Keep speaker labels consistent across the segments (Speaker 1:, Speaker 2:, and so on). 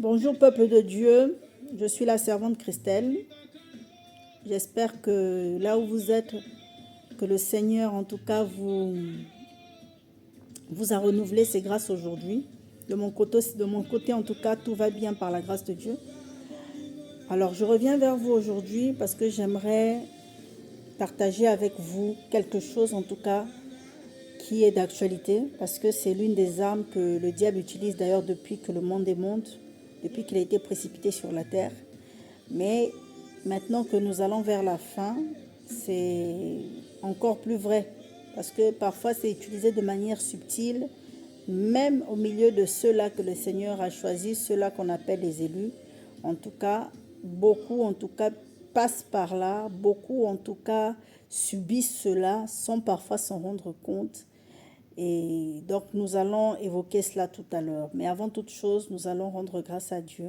Speaker 1: Bonjour peuple de Dieu, je suis la servante Christelle. J'espère que là où vous êtes, que le Seigneur en tout cas vous a renouvelé ses grâces aujourd'hui. De mon côté en tout cas, tout va bien par la grâce de Dieu. Alors je reviens vers vous aujourd'hui parce que j'aimerais partager avec vous quelque chose en tout cas qui est d'actualité, parce que c'est l'une des armes que le diable utilise d'ailleurs depuis que le monde est monde, depuis qu'il a été précipité sur la terre. Mais maintenant que nous allons vers la fin, c'est encore plus vrai, parce que parfois c'est utilisé de manière subtile, même au milieu de ceux-là que le Seigneur a choisis, ceux-là qu'on appelle les élus. En tout cas, beaucoup en tout cas passent par là, beaucoup en tout cas subissent cela sans parfois s'en rendre compte. Et donc nous allons évoquer cela tout à l'heure. Mais avant toute chose, nous allons rendre grâce à Dieu,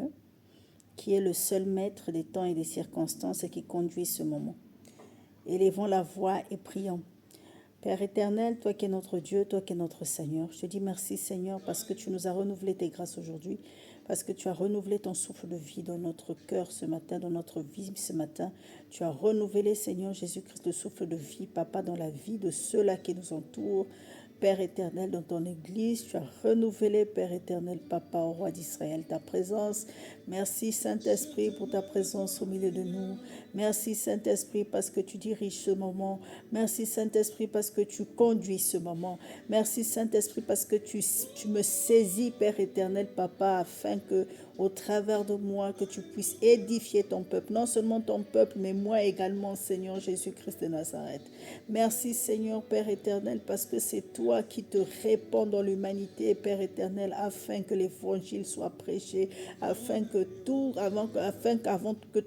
Speaker 1: qui est le seul maître des temps et des circonstances et qui conduit ce moment. Élevons la voix et prions. Père éternel, toi qui es notre Dieu, toi qui es notre Seigneur, je te dis merci Seigneur parce que tu nous as renouvelé tes grâces aujourd'hui, parce que tu as renouvelé ton souffle de vie dans notre cœur ce matin, dans notre vie ce matin. Tu as renouvelé Seigneur Jésus-Christ le souffle de vie, Papa, dans la vie de ceux-là qui nous entourent. Père éternel, dans ton Église, tu as renouvelé, Père éternel, Papa, au roi d'Israël, ta présence. Merci Saint-Esprit pour ta présence au milieu de nous. Merci Saint-Esprit parce que tu diriges ce moment. Merci Saint-Esprit parce que tu conduis ce moment. Merci Saint-Esprit parce que tu me saisis, Père éternel, Papa, afin que au travers de moi, que tu puisses édifier ton peuple. Non seulement ton peuple, mais moi également, Seigneur Jésus-Christ de Nazareth. Merci Seigneur, Père éternel, parce que c'est toi qui te répands dans l'humanité, Père éternel, afin que l'évangile soit prêché, afin qu'avant que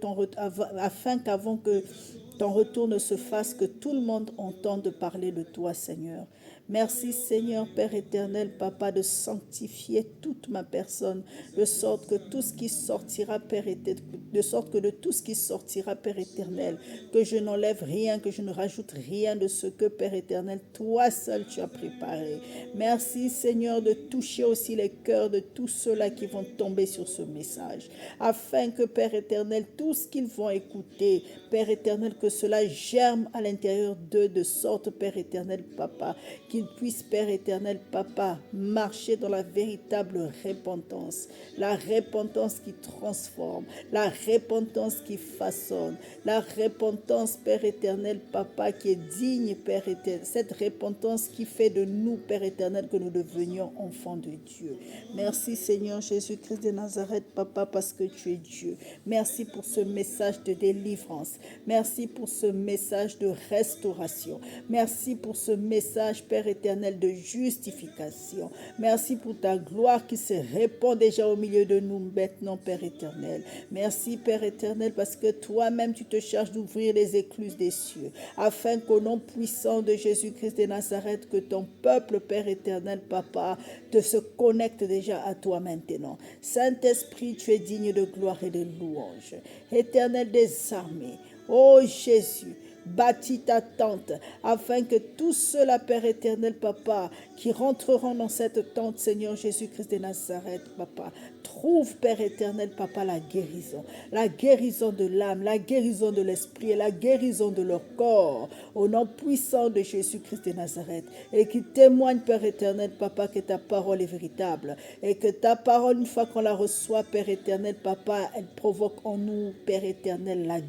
Speaker 1: ton retour ne se fasse, que tout le monde entende parler de toi, Seigneur. Merci Seigneur, Père éternel, Papa, de sanctifier toute ma personne, de sorte que tout ce qui sortira, Père éternel, que je n'enlève rien, que je ne rajoute rien de ce que, Père éternel, toi seul tu as préparé. Merci Seigneur de toucher aussi les cœurs de tous ceux-là qui vont tomber sur ce message, afin que, Père éternel, tout ce qu'ils vont écouter, Père éternel, que cela germe à l'intérieur d'eux, de sorte, Père éternel, Papa, qu'ils puissent, Père éternel, Papa, marcher dans la véritable repentance, la repentance qui transforme, la repentance qui façonne, la repentance, Père éternel, Papa, qui est digne, Père éternel, cette repentance qui fait de nous, Père éternel, que nous devenions enfants de Dieu. Merci Seigneur Jésus-Christ de Nazareth, Papa, parce que tu es Dieu. Merci pour ce message de délivrance. Merci pour ce message de restauration. Merci pour ce message, Père éternel, de justification. Merci pour ta gloire qui se répand déjà au milieu de nous maintenant, Père éternel. Merci, Père éternel, parce que toi-même, tu te charges d'ouvrir les écluses des cieux, afin qu'au nom puissant de Jésus-Christ de Nazareth, que ton peuple, Père éternel, Papa, te se connecte déjà à toi maintenant. Saint-Esprit, tu es digne de gloire et de louange. Éternel des armées, ô Jésus, bâtis ta tente, afin que tous ceux-là, Père éternel, Papa, qui rentreront dans cette tente, Seigneur Jésus-Christ de Nazareth, Papa, trouvent, Père éternel, Papa, la guérison de l'âme, la guérison de l'esprit et la guérison de leur corps, au nom puissant de Jésus-Christ de Nazareth, et qui témoignent, Père éternel, Papa, que ta parole est véritable, et que ta parole, une fois qu'on la reçoit, Père éternel, Papa, elle provoque en nous, Père éternel, la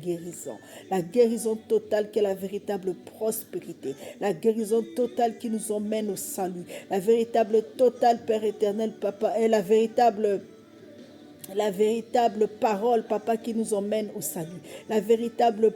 Speaker 1: guérison totale qui est la véritable prospérité, la guérison totale qui nous emmène au salut, la véritable totale, Père éternel, Papa, est la véritable parole, Papa, qui nous emmène au salut. La véritable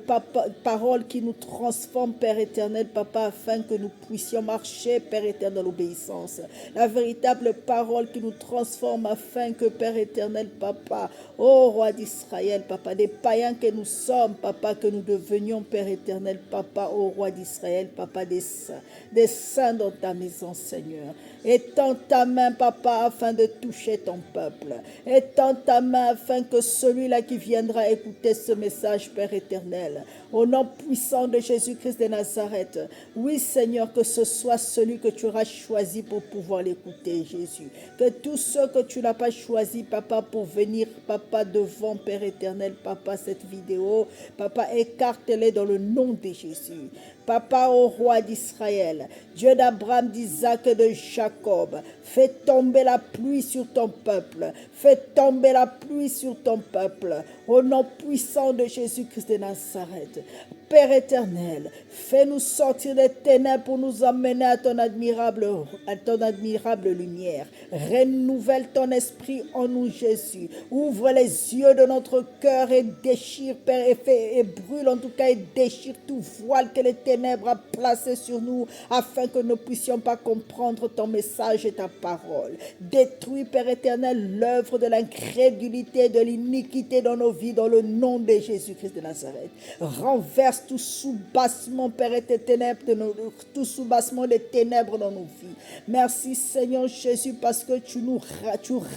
Speaker 1: parole qui nous transforme, Père éternel, Papa, afin que nous puissions marcher, Père éternel, dans l'obéissance. La véritable parole qui nous transforme afin que, Père éternel, Papa, ô roi d'Israël, Papa, des païens que nous sommes, Papa, que nous devenions, Père éternel, Papa, ô roi d'Israël, Papa, des saints dans ta maison, Seigneur. Étends ta main, Papa, afin de toucher ton peuple. Étends ta main afin que celui-là qui viendra écouter ce message, Père éternel, au nom puissant de Jésus-Christ de Nazareth, oui Seigneur, que ce soit celui que tu auras choisi pour pouvoir l'écouter, Jésus. Que tous ceux que tu n'as pas choisi, Papa, pour venir, Papa, devant, Père éternel, Papa, cette vidéo, Papa, écarte-les dans le nom de Jésus. Papa, ô roi d'Israël, Dieu d'Abraham, d'Isaac et de Jacob, fais tomber la pluie sur ton peuple. Fais tomber la pluie sur ton peuple. Au nom puissant de Jésus-Christ de Nazareth. Père éternel, fais-nous sortir des ténèbres pour nous emmener à ton admirable lumière. Renouvelle ton esprit en nous, Jésus. Ouvre les yeux de notre cœur et déchire, Père, et brûle en tout cas et déchire tout voile que les ténèbres a placé sur nous, afin que nous ne puissions pas comprendre ton message et ta parole. Détruis, Père éternel, l'œuvre de l'incrédulité et de l'iniquité dans nos vies, dans le nom de Jésus-Christ de Nazareth. Renverse tout soubassement, Père, et tout soubassement des ténèbres dans nos vies. Merci, Seigneur Jésus, parce que tu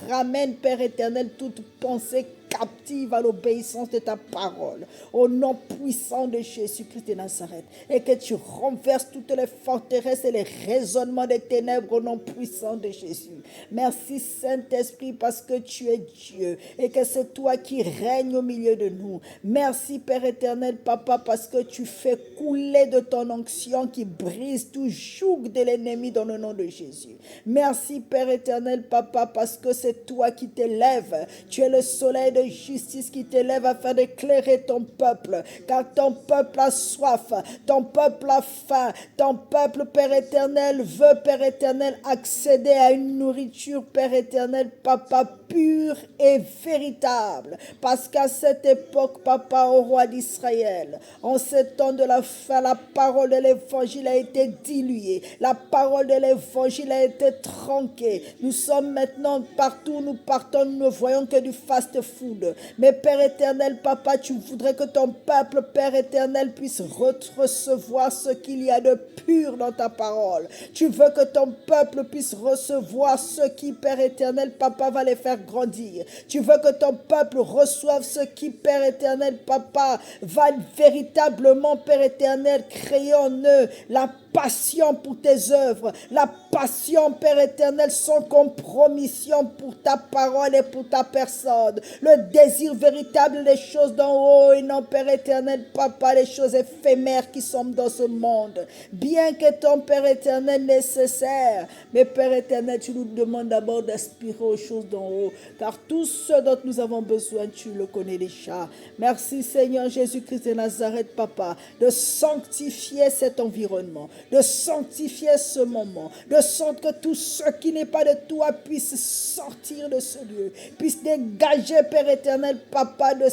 Speaker 1: ramènes, Père éternel, toute pensée captive à l'obéissance de ta parole, au nom puissant de Jésus-Christ de Nazareth, et que tu renverses toutes les forteresses et les raisonnements des ténèbres au nom puissant de Jésus. Merci Saint-Esprit, parce que tu es Dieu et que c'est toi qui règnes au milieu de nous. Merci Père éternel, Papa, parce que tu fais couler de ton onction qui brise tout joug de l'ennemi dans le nom de Jésus. Merci Père éternel, Papa, parce que c'est toi qui t'élèves. Tu es le soleil de justice qui t'élève afin d'éclairer ton peuple, car ton peuple a soif, ton peuple a faim, ton peuple, Père éternel, veut, Père éternel, accéder à une nourriture, Père éternel, Papa, pure et véritable, parce qu'à cette époque, Papa, au roi d'Israël, en ce temps de la fin, la parole de l'évangile a été diluée, la parole de l'évangile a été tronquée. Nous sommes maintenant partout, nous partons, nous ne voyons que du fast-food. Mais Père éternel, Papa, tu voudrais que ton peuple, Père éternel, puisse recevoir ce qu'il y a de pur dans ta parole. Tu veux que ton peuple puisse recevoir ce qui, Père éternel, Papa, va les faire grandir. Tu veux que ton peuple reçoive ce qui, Père éternel, Papa, va véritablement, Père éternel, créer en eux la passion pour tes œuvres, la passion, Père éternel, sans compromission pour ta parole et pour ta personne, le désir véritable des choses d'en haut et non, Père éternel, Papa, les choses éphémères qui sont dans ce monde. Bien que ton Père éternel nécessaire, mais Père éternel, tu nous demandes d'abord d'aspirer aux choses d'en haut, car tout ce dont nous avons besoin, tu le connais déjà. Merci Seigneur Jésus-Christ de Nazareth, Papa, de sanctifier cet environnement, de sanctifier ce moment, de sorte que tout ce qui n'est pas de toi puisse sortir de ce lieu, puisse dégager, Père éternel, Papa, de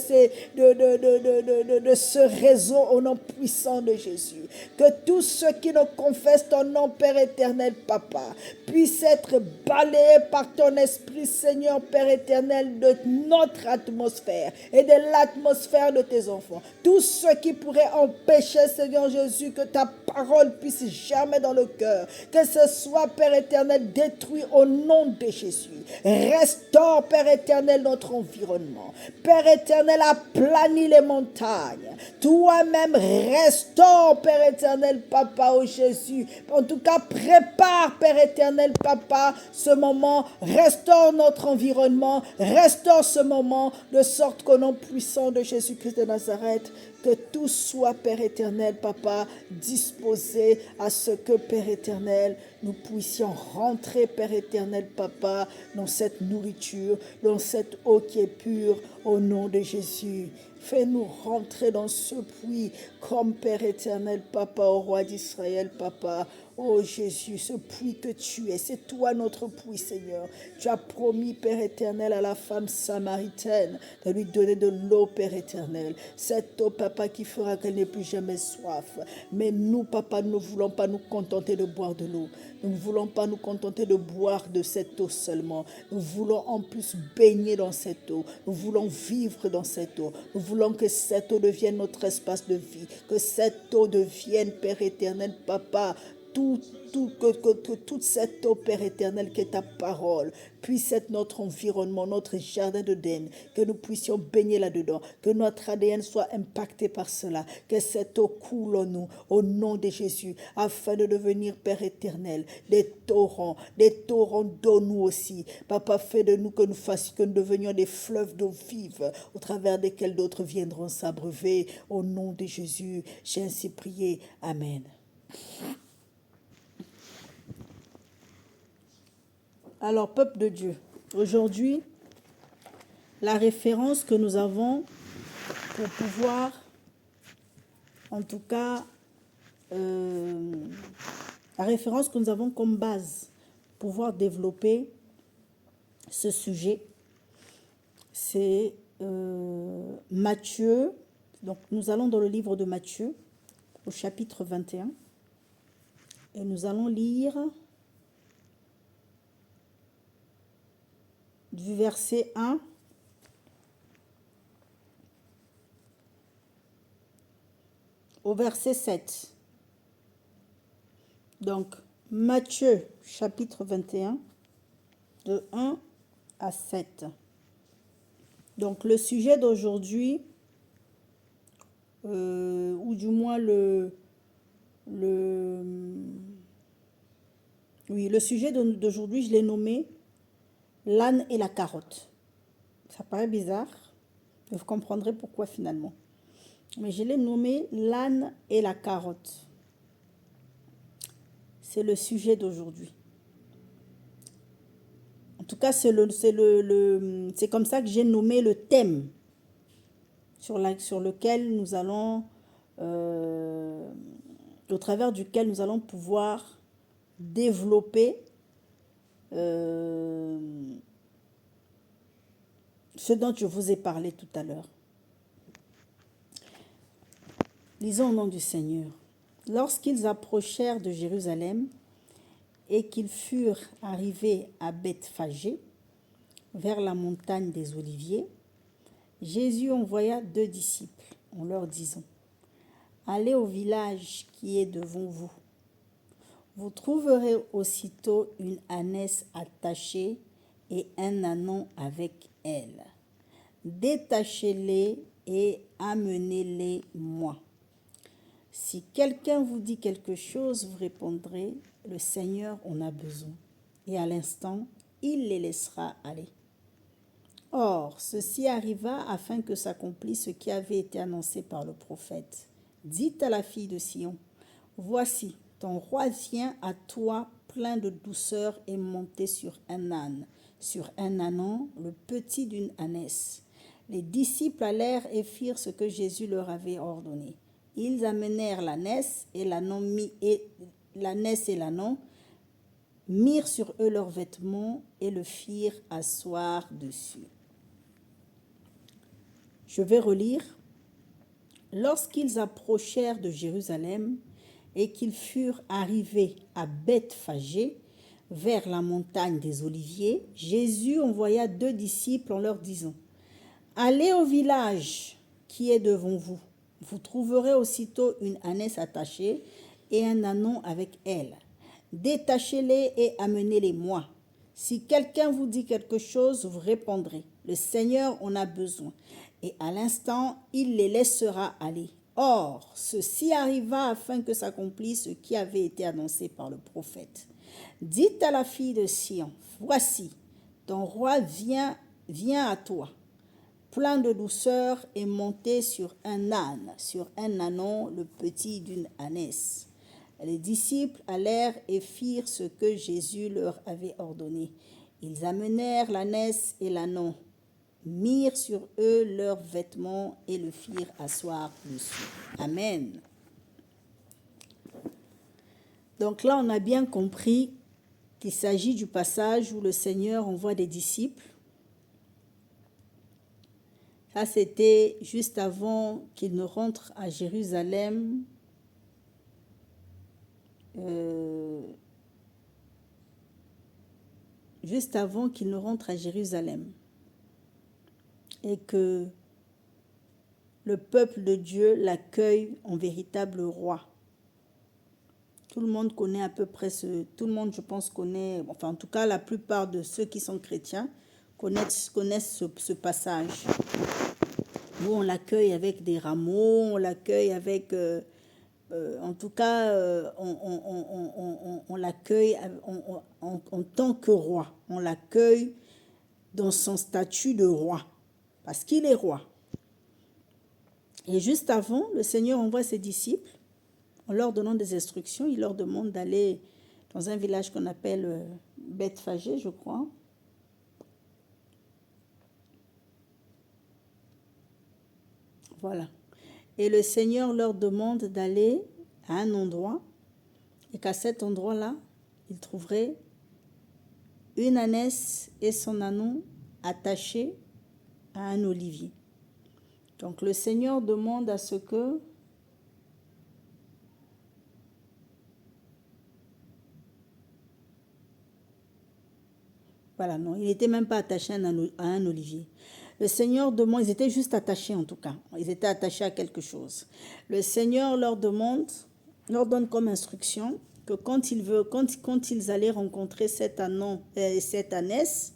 Speaker 1: ce réseau au nom puissant de Jésus. Que tous ceux qui ne confessent ton nom, Père éternel, Papa, puissent être balayés par ton esprit, Seigneur, Père éternel, de notre atmosphère et de l'atmosphère de tes enfants. Tout ce qui pourrait empêcher, Seigneur Jésus, que ta parole puisse germer dans le cœur, que ce soit, Père éternel, détruit au nom de Jésus. Restaure, Père éternel, notre environnement. Père éternel, aplanis les montagnes. Toi-même, restaure, Père éternel, Papa, oh Jésus. En tout cas, prépare, Père éternel, Papa, ce moment. Restaure notre environnement. Restaure ce moment, de sorte qu'au nom puissant de Jésus-Christ de Nazareth, que tout soit, Père éternel, Papa, disposé à ce que, Père éternel, nous puissions rentrer, Père éternel, Papa, dans cette nourriture, dans cette eau qui est pure, au nom de Jésus. Fais-nous rentrer dans ce puits, comme Père éternel, Papa, au roi d'Israël, Papa. Oh Jésus, ce puits que tu es, c'est toi notre puits, Seigneur. Tu as promis, Père éternel, à la femme samaritaine de lui donner de l'eau, Père éternel. Cette eau, Papa, qui fera qu'elle n'ait plus jamais soif. Mais nous, Papa, nous ne voulons pas nous contenter de boire de l'eau. Nous ne voulons pas nous contenter de boire de cette eau seulement. Nous voulons en plus baigner dans cette eau. Nous voulons vivre dans cette eau. Nous voulons que cette eau devienne notre espace de vie. Que cette eau devienne, Père éternel, Papa, que toute cette eau, Père éternel, qui est ta parole, puisse être notre environnement, notre jardin d'Éden, que nous puissions baigner là-dedans, que notre ADN soit impacté par cela, que cette eau coule en nous, au nom de Jésus, afin de devenir, Père éternel, des torrents d'eau nous aussi. Papa, fais de nous que nous fassions, que nous devenions des fleuves d'eau vive, au travers desquels d'autres viendront s'abreuver. Au nom de Jésus, j'ai ainsi prié. Amen. Alors, peuple de Dieu, aujourd'hui, la référence que nous avons pour pouvoir, en tout cas, la référence que nous avons comme base pour pouvoir développer ce sujet, c'est Matthieu. Donc, nous allons dans le livre de Matthieu, au chapitre 21, et nous allons lire du verset 1 au verset 7. Donc, Matthieu, chapitre 21, de 1 à 7. Donc, le sujet d'aujourd'hui, ou du moins le sujet d'aujourd'hui, je l'ai nommé l'âne et la carotte. Ça paraît bizarre, mais vous comprendrez pourquoi finalement. Mais je l'ai nommé l'âne et la carotte. C'est le sujet d'aujourd'hui. En tout cas, c'est comme ça que j'ai nommé le thème sur lequel nous allons, au travers duquel nous allons pouvoir développer ce dont je vous ai parlé tout à l'heure. Lisons au nom du Seigneur. Lorsqu'ils approchèrent de Jérusalem et qu'ils furent arrivés à Bethphagée, vers la montagne des Oliviers, Jésus envoya 2 disciples en leur disant : « Allez au village qui est devant vous. Vous trouverez aussitôt une ânesse attachée et un ânon avec elle. Détachez-les et amenez-les moi. Si quelqu'un vous dit quelque chose, vous répondrez : le Seigneur en a besoin. Et à l'instant, il les laissera aller. Or, ceci arriva afin que s'accomplisse ce qui avait été annoncé par le prophète. Dites à la fille de Sion : voici, ton roi vient à toi plein de douceur et monté sur un âne, sur un ânon, le petit d'une ânesse. Les disciples allèrent et firent ce que Jésus leur avait ordonné. Ils amenèrent l'ânesse et l'ânon mirent sur eux leurs vêtements et le firent asseoir dessus. Je vais relire. Lorsqu'ils approchèrent de Jérusalem et qu'ils furent arrivés à Bethphagée, vers la montagne des Oliviers, Jésus envoya 2 disciples en leur disant : « Allez au village qui est devant vous. Vous trouverez aussitôt une ânesse attachée et un ânon avec elle. Détachez-les et amenez-les moi. Si quelqu'un vous dit quelque chose, vous répondrez : le Seigneur en a besoin. Et à l'instant, il les laissera aller. Or, ceci arriva afin que s'accomplisse ce qui avait été annoncé par le prophète. Dites à la fille de Sion : voici, ton roi vient à toi, plein de douceur et monté sur un âne, sur un ânon, le petit d'une ânesse. Les disciples allèrent et firent ce que Jésus leur avait ordonné. Ils amenèrent l'ânesse et l'ânon, mirent sur eux leurs vêtements et le firent asseoir dessus. Amen. Donc là, on a bien compris qu'il s'agit du passage où le Seigneur envoie des disciples. Ça, c'était juste avant qu'il ne rentre à Jérusalem. Juste avant qu'il ne rentre à Jérusalem. Et que le peuple de Dieu l'accueille en véritable roi. Tout le monde connaît à peu près tout le monde, je pense, connaît, enfin en tout cas la plupart de ceux qui sont chrétiens connaissent ce passage où on l'accueille avec des rameaux, on l'accueille avec, en tout cas, on l'accueille en tant que roi, on l'accueille dans son statut de roi, parce qu'il est roi. Et juste avant, le Seigneur envoie ses disciples. En leur donnant des instructions, il leur demande d'aller dans un village qu'on appelle Bethphagée, je crois. Voilà. Et le Seigneur leur demande d'aller à un endroit et qu'à cet endroit-là, ils trouveraient une ânesse et son ânon attachés à un olivier. Donc le Seigneur demande à ce que voilà, non, il n'était même pas attaché à un olivier. Le Seigneur demande, ils étaient juste attachés en tout cas, ils étaient attachés à quelque chose. Le Seigneur leur donne comme instruction que quand ils allaient rencontrer cet ânon, cette ânesse,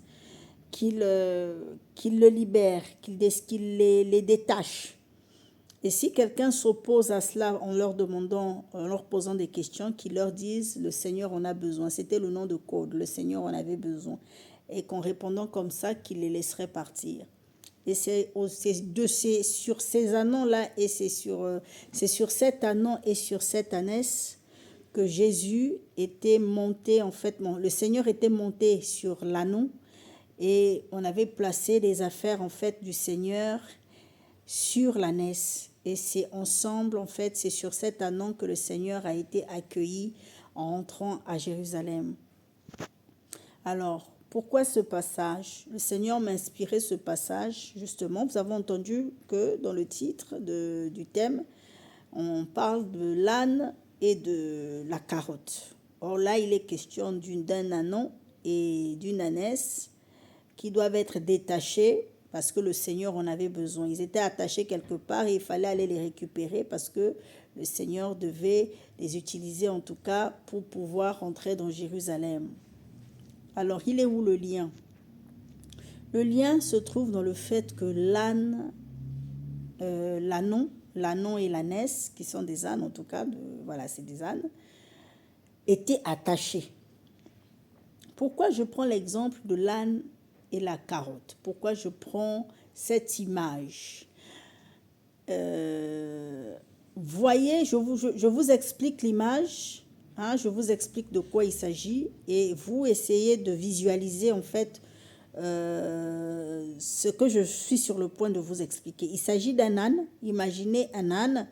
Speaker 1: qu'ils le libèrent, qu'ils les détachent. Et si quelqu'un s'oppose à cela en leur posant des questions, qu'ils leur disent, le Seigneur en a besoin. C'était le nom de code, le Seigneur en avait besoin. Et qu'en répondant comme ça, qu'il les laisserait partir. Et c'est sur ces ânons-là, et c'est sur cet ânon et sur cette ânesse que Jésus était monté, en fait, le Seigneur était monté sur l'ânon et on avait placé les affaires, en fait, du Seigneur sur l'ânesse. Et c'est ensemble, en fait, c'est sur cet ânon que le Seigneur a été accueilli en entrant à Jérusalem. Alors, pourquoi ce passage? Le Seigneur m'a inspiré ce passage, justement. Vous avez entendu que dans le titre du thème, on parle de l'âne et de la carotte. Or là, il est question d'un ânon et d'une ânesse qui doivent être détachés parce que le Seigneur en avait besoin. Ils étaient attachés quelque part et il fallait aller les récupérer parce que le Seigneur devait les utiliser en tout cas pour pouvoir entrer dans Jérusalem. Alors, il est où le lien? Le lien se trouve dans le fait que l'ânon et l'ânesse, qui sont des ânes en tout cas, voilà, c'est des ânes, étaient attachés. Pourquoi je prends l'exemple de l'âne et la carotte? Pourquoi je prends cette image? Voyez, je vous explique l'image. Je vous explique de quoi il s'agit et vous essayez de visualiser en fait ce que je suis sur le point de vous expliquer. Il s'agit d'un âne. Imaginez un âne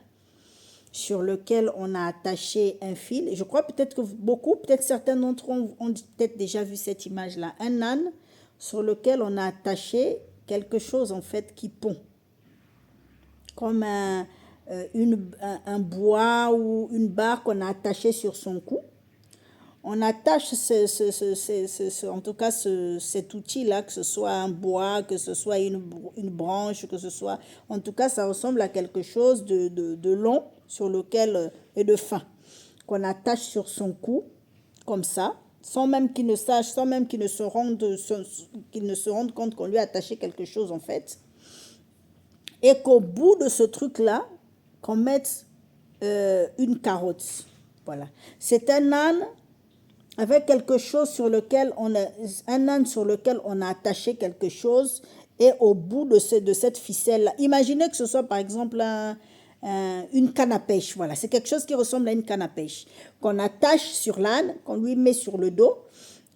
Speaker 1: sur lequel on a attaché un fil. Et je crois peut-être que peut-être certains d'entre vous ont peut-être déjà vu cette image-là. Un âne sur lequel on a attaché quelque chose en fait qui pond. Comme un bois ou une barre qu'on a attaché sur son cou. On attache en tout cas cet outil-là, que ce soit un bois, que ce soit une branche, que ce soit... En tout cas, ça ressemble à quelque chose de long sur lequel, et de fin, qu'on attache sur son cou, comme ça, sans même qu'il ne sache, sans même qu'il ne se rende compte qu'on lui a attaché quelque chose en fait. Et qu'au bout de ce truc-là, qu'on mette une carotte. Voilà. C'est un âne avec quelque chose sur lequel on a attaché quelque chose et au bout de cette ficelle-là, imaginez que ce soit par exemple une canne à pêche. Voilà, c'est quelque chose qui ressemble à une canne à pêche qu'on attache sur l'âne, qu'on lui met sur le dos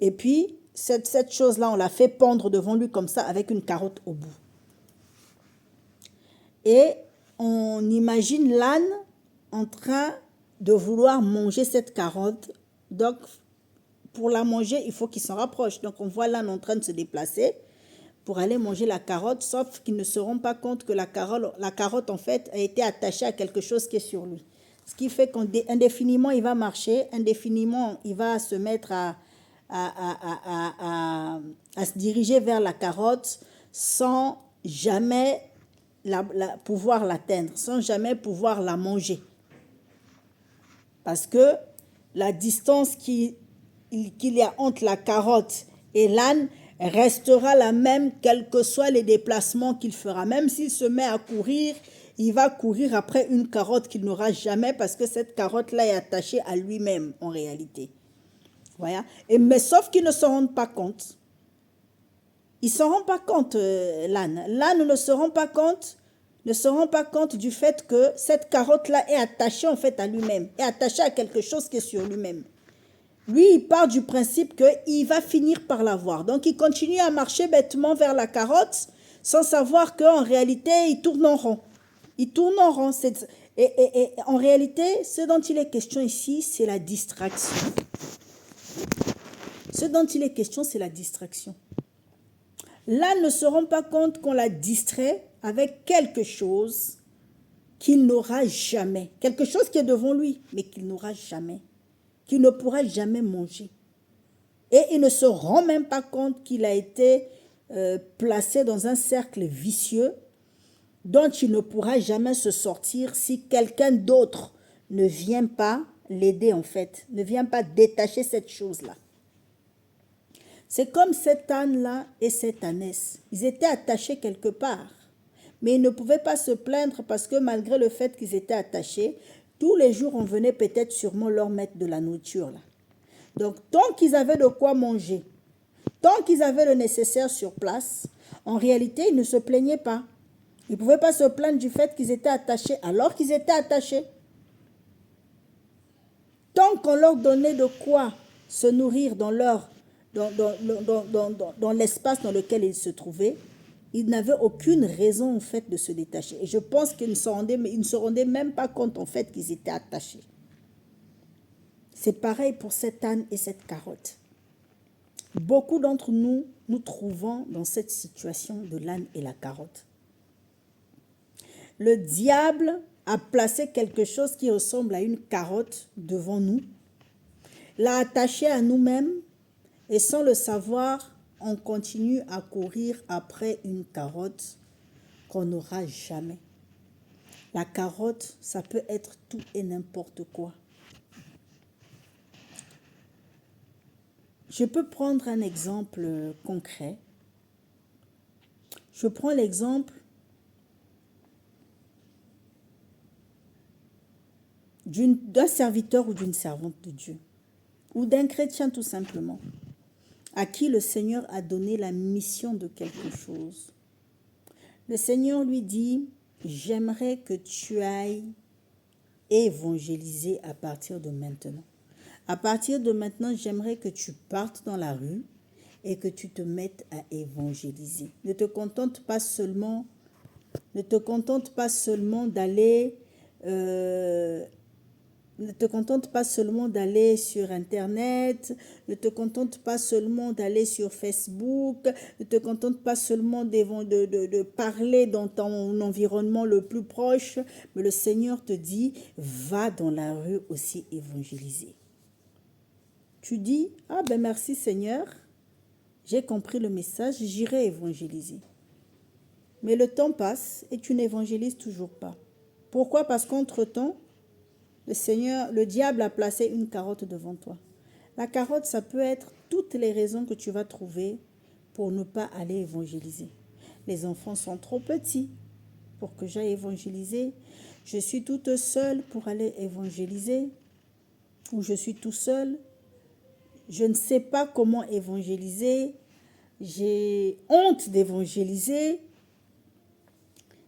Speaker 1: et puis cette chose-là, on la fait pendre devant lui comme ça avec une carotte au bout. Et on imagine l'âne en train de vouloir manger cette carotte. Donc, pour la manger, il faut qu'il s'en rapproche. Donc, on voit l'âne en train de se déplacer pour aller manger la carotte, sauf qu'ils ne se rendent pas compte que la carotte, en fait, a été attachée à quelque chose qui est sur lui. Ce qui fait qu'indéfiniment, il va marcher, indéfiniment, il va se mettre à se diriger vers la carotte sans jamais pouvoir l'atteindre, sans jamais pouvoir la manger. Parce que la distance qu'il y a entre la carotte et l'âne restera la même, quels que soient les déplacements qu'il fera. Même s'il se met à courir, il va courir après une carotte qu'il n'aura jamais parce que cette carotte-là est attachée à lui-même en réalité. Voilà. Mais sauf qu'ils ne se rendent pas compte. Ils ne se rendent pas compte, l'âne. L'âne ne se rend pas compte du fait que cette carotte-là est attachée en fait à lui-même, est attachée à quelque chose qui est sur lui-même. Lui, il part du principe qu'il va finir par l'avoir. Donc, il continue à marcher bêtement vers la carotte sans savoir qu'en réalité, il tourne en rond. Il tourne en rond. Et en réalité, ce dont il est question ici, c'est la distraction. Ce dont il est question, c'est la distraction. L'âne ne se rend pas compte qu'on l'a distrait avec quelque chose qu'il n'aura jamais. Quelque chose qui est devant lui, mais qu'il n'aura jamais. Qu'il ne pourra jamais manger. Et il ne se rend même pas compte qu'il a été placé dans un cercle vicieux dont il ne pourra jamais se sortir si quelqu'un d'autre ne vient pas l'aider en fait, ne vient pas détacher cette chose-là. C'est comme cet âne-là et cette ânesse. Ils étaient attachés quelque part, mais ils ne pouvaient pas se plaindre parce que malgré le fait qu'ils étaient attachés, tous les jours, on venait peut-être sûrement leur mettre de la nourriture là. Donc, tant qu'ils avaient de quoi manger, tant qu'ils avaient le nécessaire sur place, en réalité, ils ne se plaignaient pas. Ils ne pouvaient pas se plaindre du fait qu'ils étaient attachés alors qu'ils étaient attachés. Tant qu'on leur donnait de quoi se nourrir dans l'espace dans lequel ils se trouvaient, ils n'avaient aucune raison en fait de se détacher. Et je pense qu'ils ne se rendaient même pas compte en fait qu'ils étaient attachés. C'est pareil pour cet âne et cette carotte. Beaucoup d'entre nous nous trouvons dans cette situation de l'âne et la carotte. Le diable a placé quelque chose qui ressemble à une carotte devant nous, l'a attaché à nous-mêmes et sans le savoir, on continue à courir après une carotte qu'on n'aura jamais. La carotte, ça peut être tout et n'importe quoi. Je peux prendre un exemple concret. Je prends l'exemple d'un serviteur ou d'une servante de Dieu, ou d'un chrétien tout simplement, à qui le Seigneur a donné la mission de quelque chose. Le Seigneur lui dit, j'aimerais que tu ailles évangéliser à partir de maintenant. À partir de maintenant, j'aimerais que tu partes dans la rue et que tu te mettes à évangéliser. Ne te contente pas seulement d'aller ne te contente pas seulement d'aller sur Internet, ne te contente pas seulement d'aller sur Facebook, ne te contente pas seulement de parler dans ton environnement le plus proche, mais le Seigneur te dit, va dans la rue aussi évangéliser. Tu dis, ah ben merci Seigneur, j'ai compris le message, j'irai évangéliser. Mais le temps passe et tu n'évangélises toujours pas. Pourquoi? Parce qu'entre-temps, le diable a placé une carotte devant toi. La carotte, ça peut être toutes les raisons que tu vas trouver pour ne pas aller évangéliser. Les enfants sont trop petits pour que j'aille évangéliser. Je suis toute seule pour aller évangéliser. Ou je suis tout seul. Je ne sais pas comment évangéliser. J'ai honte d'évangéliser.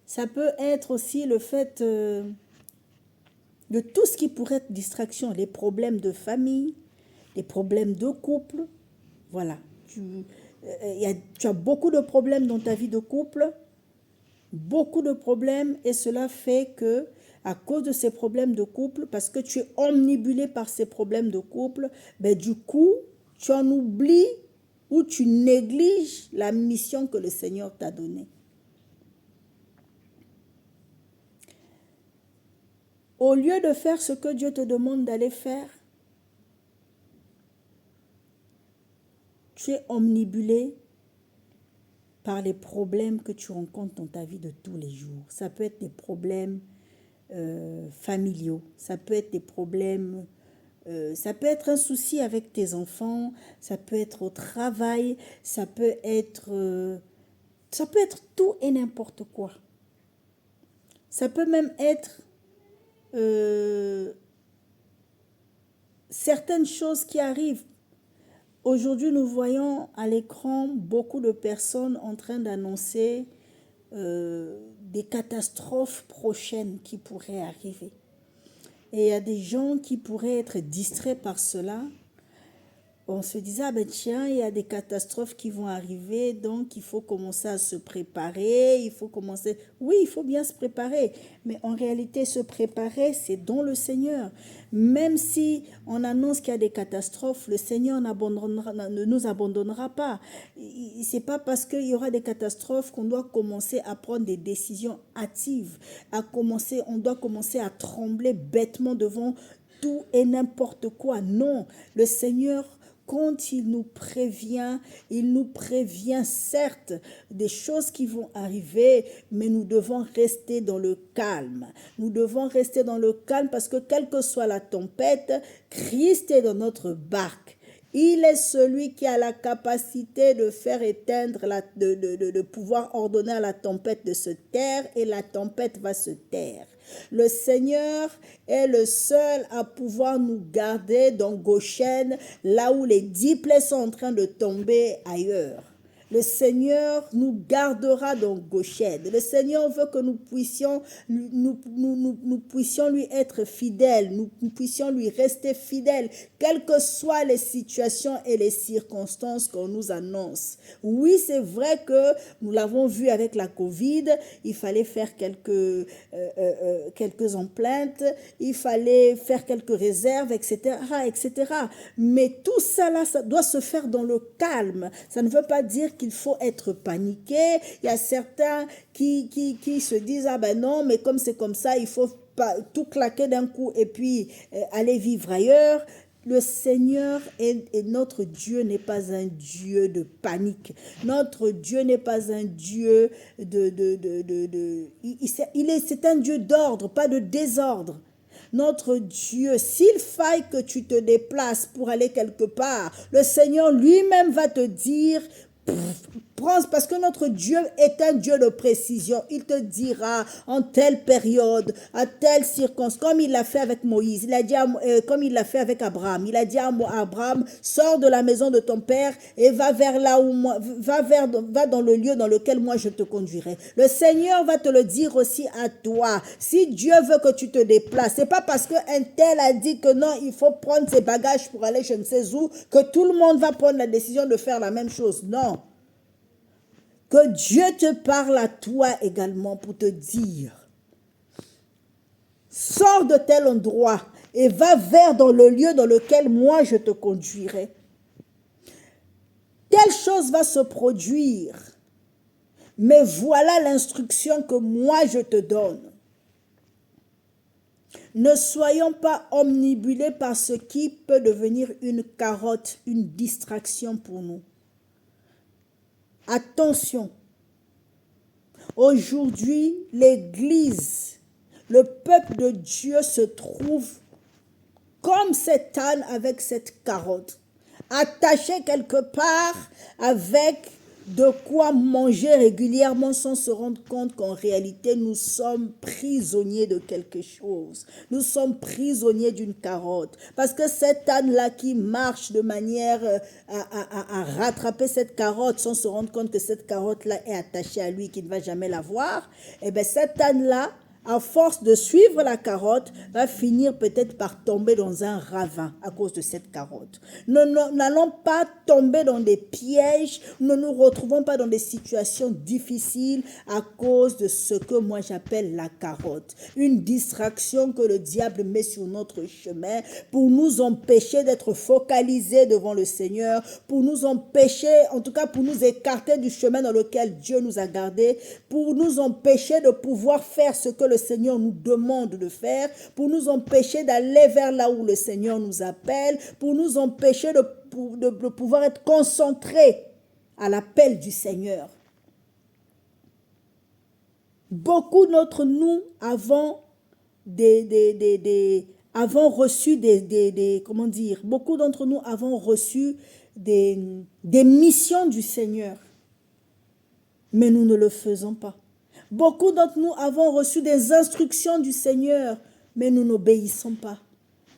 Speaker 1: Ça peut être aussi le fait de tout ce qui pourrait être distraction, les problèmes de famille, les problèmes de couple. Voilà, tu as beaucoup de problèmes dans ta vie de couple, beaucoup de problèmes, et cela fait que, à cause de ces problèmes de couple, parce que tu es omnibulé par ces problèmes de couple, ben du coup, tu en oublies ou tu négliges la mission que le Seigneur t'a donnée. Au lieu de faire ce que Dieu te demande d'aller faire, tu es omnibulé par les problèmes que tu rencontres dans ta vie de tous les jours. Ça peut être des problèmes familiaux, ça peut être des problèmes Ça peut être un souci avec tes enfants, ça peut être au travail, ça peut être tout et n'importe quoi. Ça peut même être certaines choses qui arrivent. Aujourd'hui, nous voyons à l'écran beaucoup de personnes en train d'annoncer des catastrophes prochaines qui pourraient arriver. Et il y a des gens qui pourraient être distraits par cela. On se disait, ah ben tiens, il y a des catastrophes qui vont arriver, donc il faut commencer à se préparer, il faut commencer... Oui, il faut bien se préparer, mais en réalité, se préparer, c'est dans le Seigneur. Même si on annonce qu'il y a des catastrophes, le Seigneur ne nous abandonnera pas. C'est pas parce qu'il y aura des catastrophes qu'on doit commencer à prendre des décisions hâtives, on doit commencer à trembler bêtement devant tout et n'importe quoi. Non, le Seigneur, quand il nous prévient certes des choses qui vont arriver, mais nous devons rester dans le calme. Nous devons rester dans le calme parce que quelle que soit la tempête, Christ est dans notre barque. Il est celui qui a la capacité de faire éteindre, de pouvoir ordonner à la tempête de se taire et la tempête va se taire. Le Seigneur est le seul à pouvoir nous garder dans Goshen, là où les 10 plaies sont en train de tomber ailleurs. Le Seigneur nous gardera dans Goshen. Le Seigneur veut que nous puissions lui être fidèles, nous puissions lui rester fidèles, quelles que soient les situations et les circonstances qu'on nous annonce. Oui, c'est vrai que nous l'avons vu avec la Covid, il fallait faire quelques empleintes, il fallait faire quelques réserves, etc., etc. Mais tout ça là, ça doit se faire dans le calme. Ça ne veut pas dire qu'il faut être paniqué. Il y a certains qui se disent, ah ben non, mais comme c'est comme ça, il faut pas tout claquer d'un coup et puis aller vivre ailleurs. Le Seigneur et notre Dieu n'est pas un Dieu de panique. Notre Dieu n'est pas un Dieu c'est un Dieu d'ordre, pas de désordre. Notre Dieu, s'il faille que tu te déplaces pour aller quelque part, le Seigneur lui-même va te dire, parce que notre Dieu est un Dieu de précision. Il te dira en telle période, à telle circonstance, comme il l'a fait avec Moïse, comme il l'a fait avec Abraham. Il a dit à Abraham, sors de la maison de ton père et va vers là où va dans le lieu dans lequel moi je te conduirai. Le Seigneur va te le dire aussi à toi. Si Dieu veut que tu te déplaces, c'est pas parce qu'un tel a dit que non, il faut prendre ses bagages pour aller je ne sais où, que tout le monde va prendre la décision de faire la même chose. Non. Que Dieu te parle à toi également pour te dire, sors de tel endroit et va vers dans le lieu dans lequel moi je te conduirai. Telle chose va se produire, mais voilà l'instruction que moi je te donne. Ne soyons pas omnibulés par ce qui peut devenir une carotte, une distraction pour nous. Attention, aujourd'hui, l'Église, le peuple de Dieu se trouve comme cet âne avec cette carotte, attaché quelque part avec de quoi manger régulièrement sans se rendre compte qu'en réalité, nous sommes prisonniers de quelque chose. Nous sommes prisonniers d'une carotte. Parce que cet âne-là qui marche de manière à rattraper cette carotte sans se rendre compte que cette carotte-là est attachée à lui, qu'il ne va jamais la voir, eh bien cet âne-là, à force de suivre la carotte, va finir peut-être par tomber dans un ravin à cause de cette carotte. Nous n'allons pas tomber dans des pièges, nous ne nous retrouvons pas dans des situations difficiles à cause de ce que moi j'appelle la carotte. Une distraction que le diable met sur notre chemin pour nous empêcher d'être focalisés devant le Seigneur, pour nous empêcher, en tout cas pour nous écarter du chemin dans lequel Dieu nous a gardés, pour nous empêcher de pouvoir faire ce que le Seigneur nous demande de faire, pour nous empêcher d'aller vers là où le Seigneur nous appelle, pour nous empêcher de pouvoir être concentrés à l'appel du Seigneur. Beaucoup d'entre nous avons avons reçu comment dire, beaucoup d'entre nous avons reçu des missions du Seigneur, mais nous ne le faisons pas. Beaucoup d'entre nous avons reçu des instructions du Seigneur, mais nous n'obéissons pas.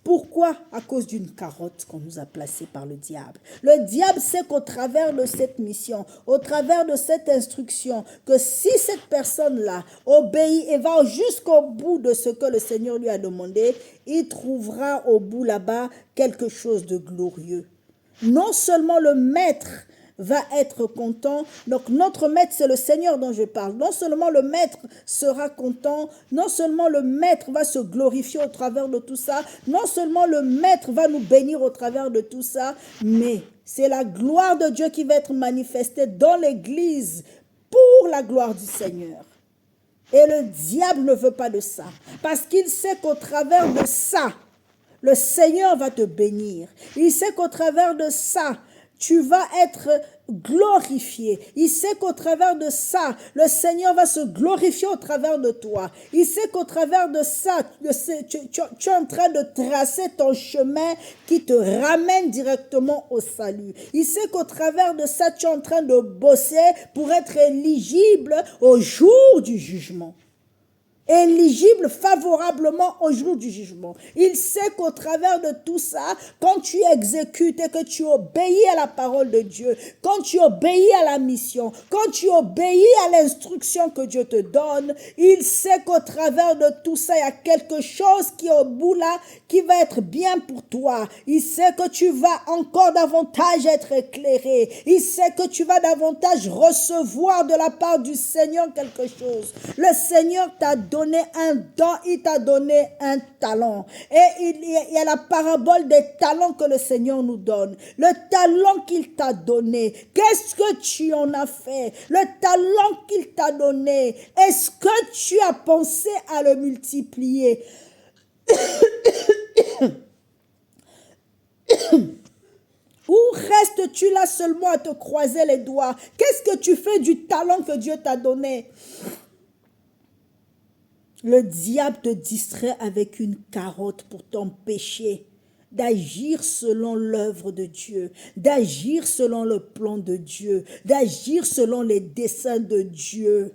Speaker 1: Pourquoi? À cause d'une carotte qu'on nous a placée par le diable. Le diable sait qu'au travers de cette mission, au travers de cette instruction, que si cette personne-là obéit et va jusqu'au bout de ce que le Seigneur lui a demandé, il trouvera au bout là-bas quelque chose de glorieux. Non seulement le maître va être content. Donc notre maître, c'est le Seigneur dont je parle. Non seulement le maître sera content, non seulement le maître va se glorifier au travers de tout ça, non seulement le maître va nous bénir au travers de tout ça, mais c'est la gloire de Dieu qui va être manifestée dans l'Église pour la gloire du Seigneur. Et le diable ne veut pas de ça, parce qu'il sait qu'au travers de ça, le Seigneur va te bénir. Il sait qu'au travers de ça, tu vas être glorifié. Il sait qu'au travers de ça, le Seigneur va se glorifier au travers de toi. Il sait qu'au travers de ça, tu es en train de tracer ton chemin qui te ramène directement au salut. Il sait qu'au travers de ça, tu es en train de bosser pour être éligible au jour du jugement. Éligible favorablement au jour du jugement. Il sait qu'au travers de tout ça, quand tu exécutes et que tu obéis à la parole de Dieu, quand tu obéis à la mission, quand tu obéis à l'instruction que Dieu te donne, il sait qu'au travers de tout ça, il y a quelque chose qui est au bout là, qui va être bien pour toi. Il sait que tu vas encore davantage être éclairé. Il sait que tu vas davantage recevoir de la part du Seigneur quelque chose. Le Seigneur t'a donné un don, il t'a donné un talent. Et il y a la parabole des talents que le Seigneur nous donne. Le talent qu'il t'a donné, qu'est-ce que tu en as fait? Le talent qu'il t'a donné, est-ce que tu as pensé à le multiplier? Ou restes-tu là seulement à te croiser les doigts? Qu'est-ce que tu fais du talent que Dieu t'a donné? Le diable te distrait avec une carotte pour t'empêcher d'agir selon l'œuvre de Dieu, d'agir selon le plan de Dieu, d'agir selon les desseins de Dieu.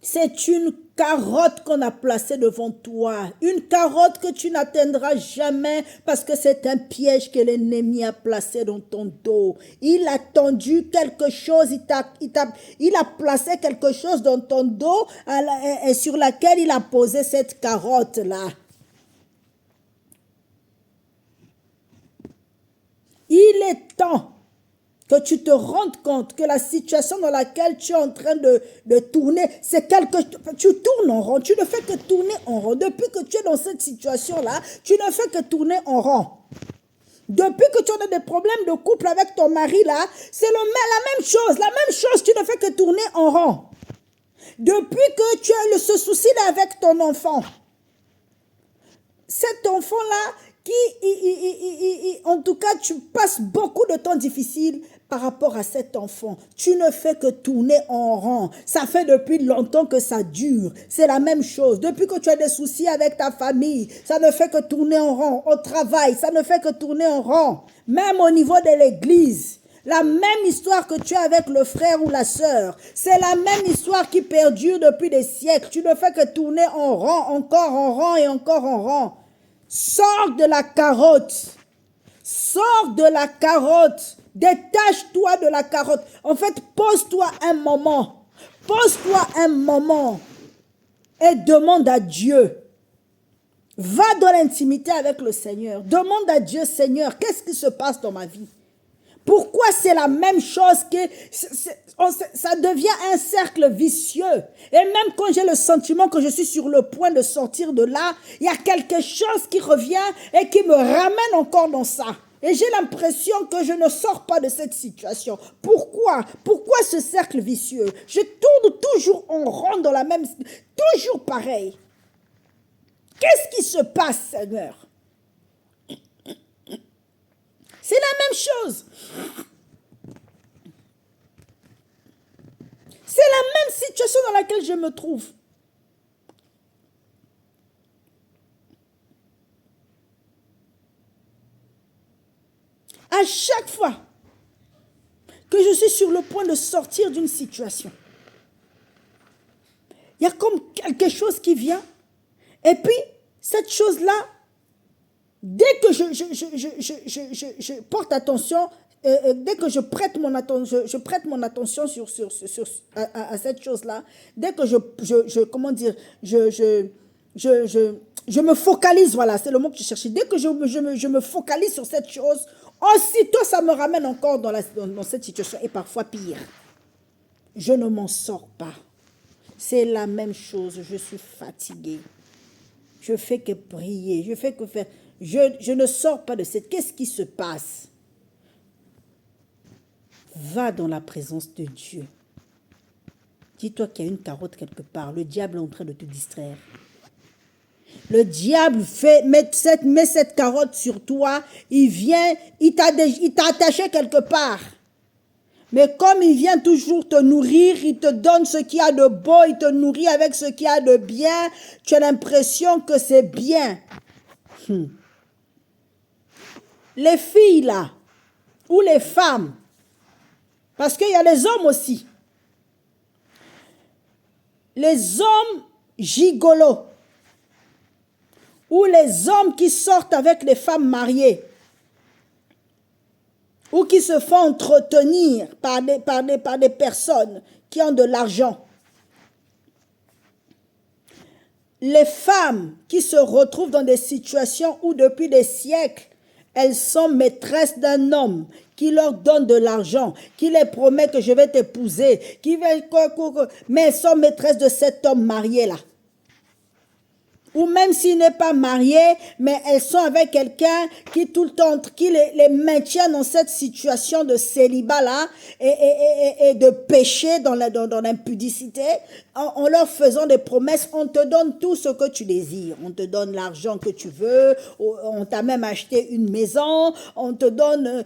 Speaker 1: C'est une carotte qu'on a placée devant toi. Une carotte que tu n'atteindras jamais parce que c'est un piège que l'ennemi a placé dans ton dos. Il a tendu quelque chose, il a placé quelque chose dans ton dos sur laquelle il a posé cette carotte-là. Il est temps que tu te rendes compte que la situation dans laquelle tu es en train de tourner, c'est tu tournes en rond, tu ne fais que tourner en rond. Depuis que tu es dans cette situation-là, tu ne fais que tourner en rond. Depuis que tu as des problèmes de couple avec ton mari, là, c'est la même chose, tu ne fais que tourner en rond. Depuis que tu as ce souci-là avec ton enfant, cet enfant-là, en tout cas, tu passes beaucoup de temps difficile par rapport à cet enfant. Tu ne fais que tourner en rond. Ça fait depuis longtemps que ça dure. C'est la même chose. Depuis que tu as des soucis avec ta famille, ça ne fait que tourner en rond. Au travail, ça ne fait que tourner en rond. Même au niveau de l'église. La même histoire que tu as avec le frère ou la sœur, c'est la même histoire qui perdure depuis des siècles. Tu ne fais que tourner en rond, encore en rond et encore en rond. Sors de la carotte. Sors de la carotte. Détache-toi de la carotte. En fait, pose-toi un moment. Pose-toi un moment et demande à Dieu. Va dans l'intimité avec le Seigneur. Demande à Dieu, Seigneur, qu'est-ce qui se passe dans ma vie? Pourquoi c'est la même chose que ça devient un cercle vicieux? Et même quand j'ai le sentiment que je suis sur le point de sortir de là, il y a quelque chose qui revient et qui me ramène encore dans ça. Et j'ai l'impression que je ne sors pas de cette situation. Pourquoi? Pourquoi ce cercle vicieux? Je tourne toujours en rond dans la même... Toujours pareil. Qu'est-ce qui se passe, Seigneur? C'est la même chose. C'est la même situation dans laquelle je me trouve. À chaque fois que je suis sur le point de sortir d'une situation, il y a comme quelque chose qui vient. Et puis, cette chose-là, dès que je porte attention, dès que je prête mon attention à cette chose-là, dès que comment dire, je me focalise, voilà, c'est le mot que je cherchais. Dès que je me focalise sur cette chose, aussitôt ça me ramène encore dans cette situation, et parfois pire. Je ne m'en sors pas. C'est la même chose, je suis fatiguée. Je fais que prier, je fais que faire. Je ne sors pas de cette. Qu'est-ce qui se passe? Va dans la présence de Dieu. Dis-toi qu'il y a une carotte quelque part. Le diable est en train de te distraire. Le diable met cette carotte sur toi. Il vient, il t'a attaché quelque part. Mais comme il vient toujours te nourrir, il te donne ce qu'il y a de beau, il te nourrit avec ce qu'il y a de bien, tu as l'impression que c'est bien. Les filles là, ou les femmes, parce qu'il y a les hommes aussi. Les hommes gigolos, ou les hommes qui sortent avec les femmes mariées, ou qui se font entretenir par des personnes qui ont de l'argent. Les femmes qui se retrouvent dans des situations où depuis des siècles, elles sont maîtresses d'un homme qui leur donne de l'argent, qui les promet que je vais t'épouser, mais elles sont maîtresses de cet homme marié-là. Ou même s'il n'est pas marié, mais elles sont avec quelqu'un qui tout le temps, qui les maintient dans cette situation de célibat-là et de péché dans l'impudicité, en leur faisant des promesses. On te donne tout ce que tu désires. On te donne l'argent que tu veux, on t'a même acheté une maison, on te donne...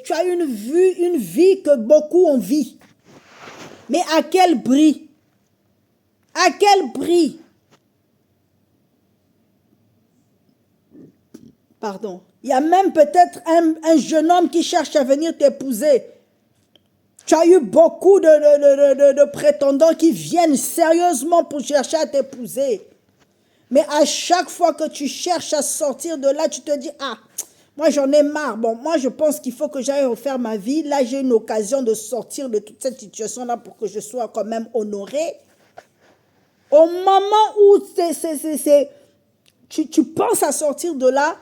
Speaker 1: tu as une vie que beaucoup ont vit. Mais à quel prix? À quel prix? Pardon. Il y a même peut-être un jeune homme qui cherche à venir t'épouser. Tu as eu beaucoup de prétendants qui viennent sérieusement pour chercher à t'épouser. Mais à chaque fois que tu cherches à sortir de là, tu te dis, ah, moi j'en ai marre. Bon, moi je pense qu'il faut que j'aille refaire ma vie. Là, j'ai une occasion de sortir de toute cette situation-là pour que je sois quand même honorée. Au moment où tu penses à sortir de là,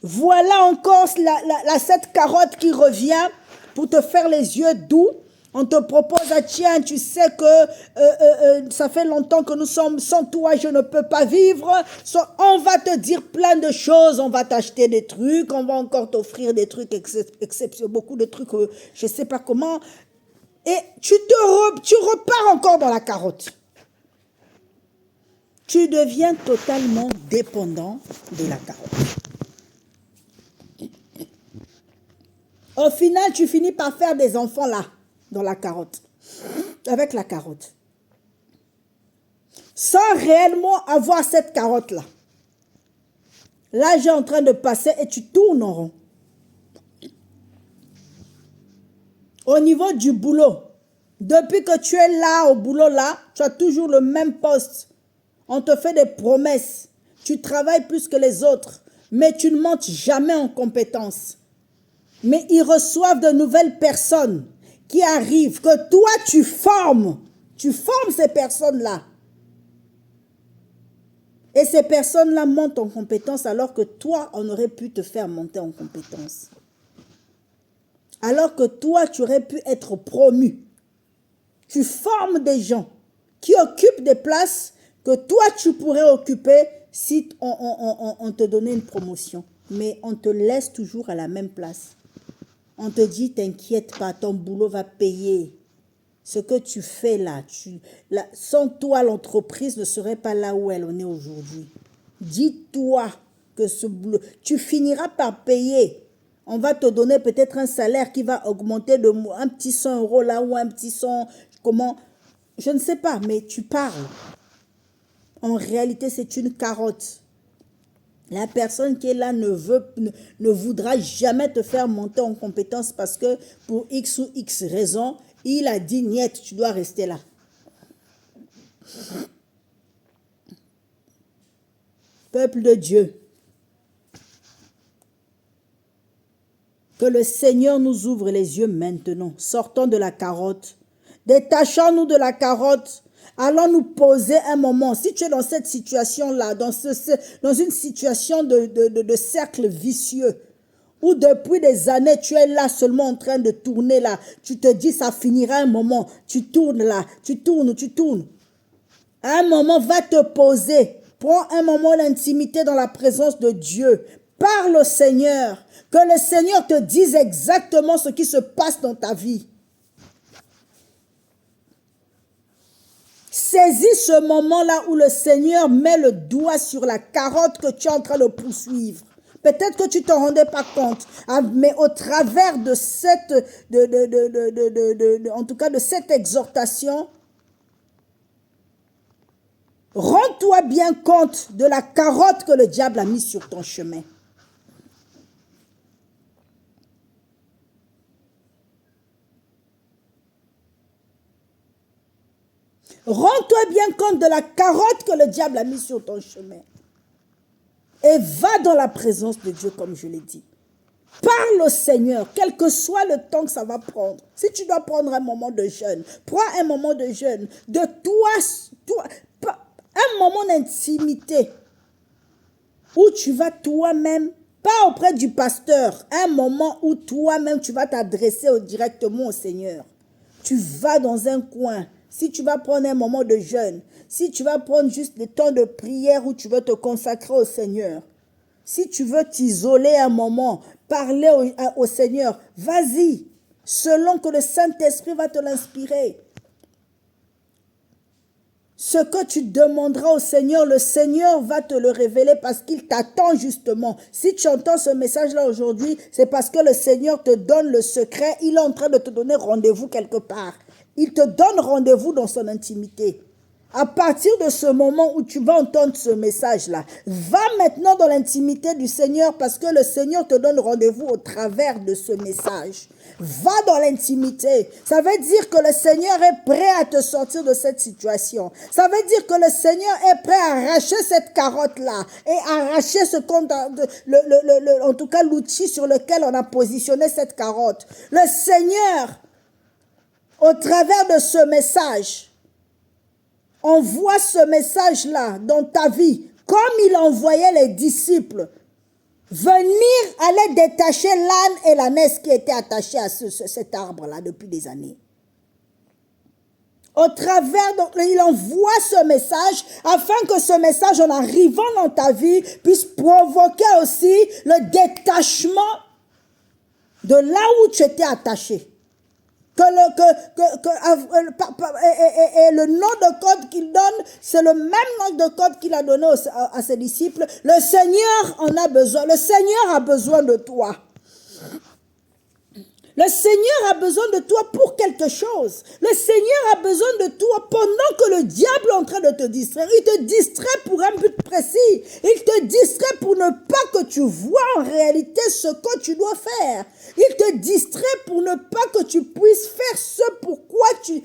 Speaker 1: voilà encore cette carotte qui revient pour te faire les yeux doux. On te propose, ah, tiens, tu sais que ça fait longtemps que nous sommes sans toi, je ne peux pas vivre. On va te dire plein de choses, on va t'acheter des trucs, on va encore t'offrir des trucs exceptionnels, beaucoup de trucs, je ne sais pas comment. Et tu repars encore dans la carotte. Tu deviens totalement dépendant de la carotte. Au final, tu finis par faire des enfants là, dans la carotte, avec la carotte. Sans réellement avoir cette carotte-là. Là, j'ai en train de passer et tu tournes en rond. Au niveau du boulot, depuis que tu es là, au boulot là, tu as toujours le même poste. On te fait des promesses. Tu travailles plus que les autres, mais tu ne montes jamais en compétences. Mais ils reçoivent de nouvelles personnes qui arrivent, que toi tu formes. Tu formes ces personnes-là. Et ces personnes-là montent en compétences alors que toi, on aurait pu te faire monter en compétences. Alors que toi, tu aurais pu être promu. Tu formes des gens qui occupent des places que toi, tu pourrais occuper si on te donnait une promotion. Mais on te laisse toujours à la même place. On te dit, t'inquiète pas, ton boulot va payer. Ce que tu fais là, sans toi, l'entreprise ne serait pas là où elle en est aujourd'hui. Dis-toi que ce boulot, tu finiras par payer. On va te donner peut-être un salaire qui va augmenter de un petit 100 € là ou un petit 100, comment, je ne sais pas, mais tu parles. En réalité, c'est une carotte. La personne qui est là ne voudra jamais te faire monter en compétence parce que pour X ou X raison, il a dit niet, tu dois rester là. Peuple de Dieu, que le Seigneur nous ouvre les yeux maintenant. Sortons de la carotte. Détachons-nous de la carotte. Allons nous poser un moment. Si tu es dans cette situation-là, dans une situation de cercle vicieux, où depuis des années, tu es là seulement en train de tourner là, tu te dis ça finira un moment, tu tournes là, tu tournes. Un moment, va te poser. Prends un moment d'intimité dans la présence de Dieu. Parle au Seigneur. Que le Seigneur te dise exactement ce qui se passe dans ta vie. Saisis ce moment-là où le Seigneur met le doigt sur la carotte que tu es en train de poursuivre. Peut-être que tu ne t'en rendais pas compte, mais au travers de cette, en tout cas de cette exhortation, rends-toi bien compte de la carotte que le diable a mise sur ton chemin. Rends-toi bien compte de la carotte que le diable a mise sur ton chemin. Et va dans la présence de Dieu, comme je l'ai dit. Parle au Seigneur, quel que soit le temps que ça va prendre. Si tu dois prendre un moment de jeûne, prends un moment de jeûne. De toi, un moment d'intimité où tu vas toi-même, pas auprès du pasteur, un moment où toi-même tu vas t'adresser directement au Seigneur. Tu vas dans un coin. Si tu vas prendre un moment de jeûne, si tu vas prendre juste le temps de prière où tu veux te consacrer au Seigneur, si tu veux t'isoler un moment, parler au Seigneur, vas-y, selon que le Saint-Esprit va te l'inspirer. Ce que tu demanderas au Seigneur, le Seigneur va te le révéler parce qu'il t'attend justement. Si tu entends ce message-là aujourd'hui, c'est parce que le Seigneur te donne le secret. Il est en train de te donner rendez-vous quelque part. Il te donne rendez-vous dans son intimité. À partir de ce moment où tu vas entendre ce message-là, va maintenant dans l'intimité du Seigneur parce que le Seigneur te donne rendez-vous au travers de ce message. Va dans l'intimité. Ça veut dire que le Seigneur est prêt à te sortir de cette situation. Ça veut dire que le Seigneur est prêt à arracher cette carotte-là et arracher en tout cas l'outil sur lequel on a positionné cette carotte. Le Seigneur, au travers de ce message, envoie ce message-là dans ta vie, comme il envoyait les disciples venir aller détacher l'âne et l'ânesse qui étaient attachés à cet arbre-là depuis des années. Au travers, donc, il envoie ce message afin que ce message, en arrivant dans ta vie, puisse provoquer aussi le détachement de là où tu étais attaché. Et le nom de code qu'il donne, c'est le même nom de code qu'il a donné à ses disciples. Le Seigneur en a besoin. Le Seigneur a besoin de toi. Le Seigneur a besoin de toi pour quelque chose. Le Seigneur a besoin de toi pendant que le diable est en train de te distraire. Il te distrait pour un but précis. Il te distrait pour ne pas que tu vois en réalité ce que tu dois faire. Il te distrait pour ne pas que tu puisses faire ce pourquoi tu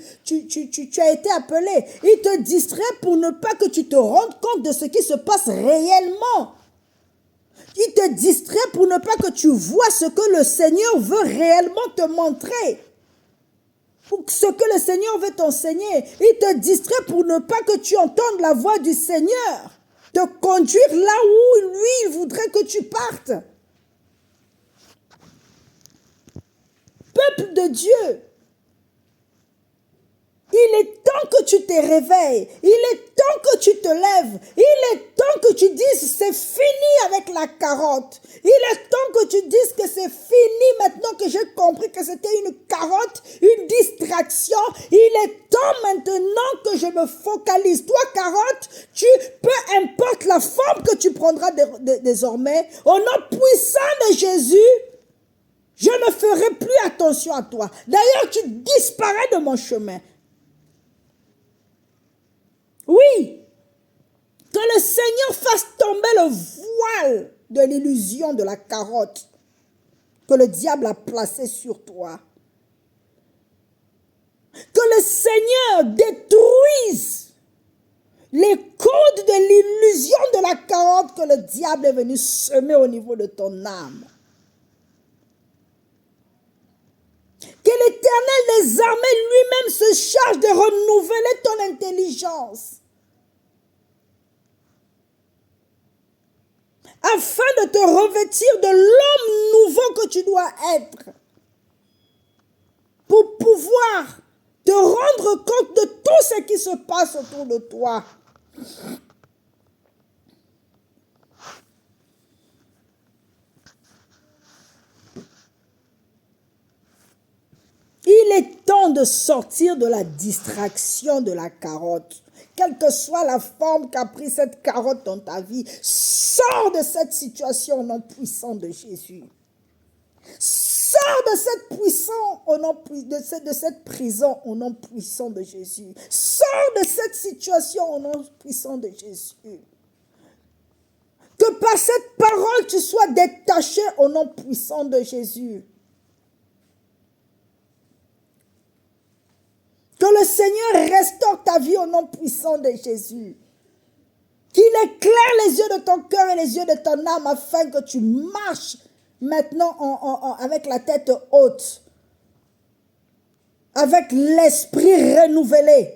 Speaker 1: as été appelé. Il te distrait pour ne pas que tu te rendes compte de ce qui se passe réellement. Il te distrait pour ne pas que tu vois ce que le Seigneur veut réellement te montrer. Ce que le Seigneur veut t'enseigner. Il te distrait pour ne pas que tu entendes la voix du Seigneur. Te conduire là où lui, il voudrait que tu partes. Peuple de Dieu, il est temps que tu te réveilles. Il est temps que tu te lèves. Il est temps que tu dises c'est fini avec la carotte. Il est temps que tu dises que c'est fini maintenant que j'ai compris que c'était une carotte, une distraction. Il est temps maintenant que je me focalise. Toi, carotte, peu importe la forme que tu prendras désormais, au nom puissant de Jésus, je ne ferai plus attention à toi. D'ailleurs, tu disparais de mon chemin. Oui, Que le Seigneur fasse tomber le voile de l'illusion de la carotte que le diable a placée sur toi. Que le Seigneur détruise les codes de l'illusion de la carotte que le diable est venu semer au niveau de ton âme. Que l'Éternel des armées lui-même se charge de renouveler ton intelligence, afin de te revêtir de l'homme nouveau que tu dois être, pour pouvoir te rendre compte de tout ce qui se passe autour de toi. Il est temps de sortir de la distraction de la carotte. Quelle que soit la forme qu'a pris cette carotte dans ta vie, sors de cette situation au nom puissant de Jésus. Sors de cette de cette prison au nom puissant de Jésus. Sors de cette situation au nom puissant de Jésus. Que par cette parole tu sois détaché au nom puissant de Jésus. Que le Seigneur restaure ta vie au nom puissant de Jésus. Qu'il éclaire les yeux de ton cœur et les yeux de ton âme afin que tu marches maintenant avec la tête haute, avec l'esprit renouvelé.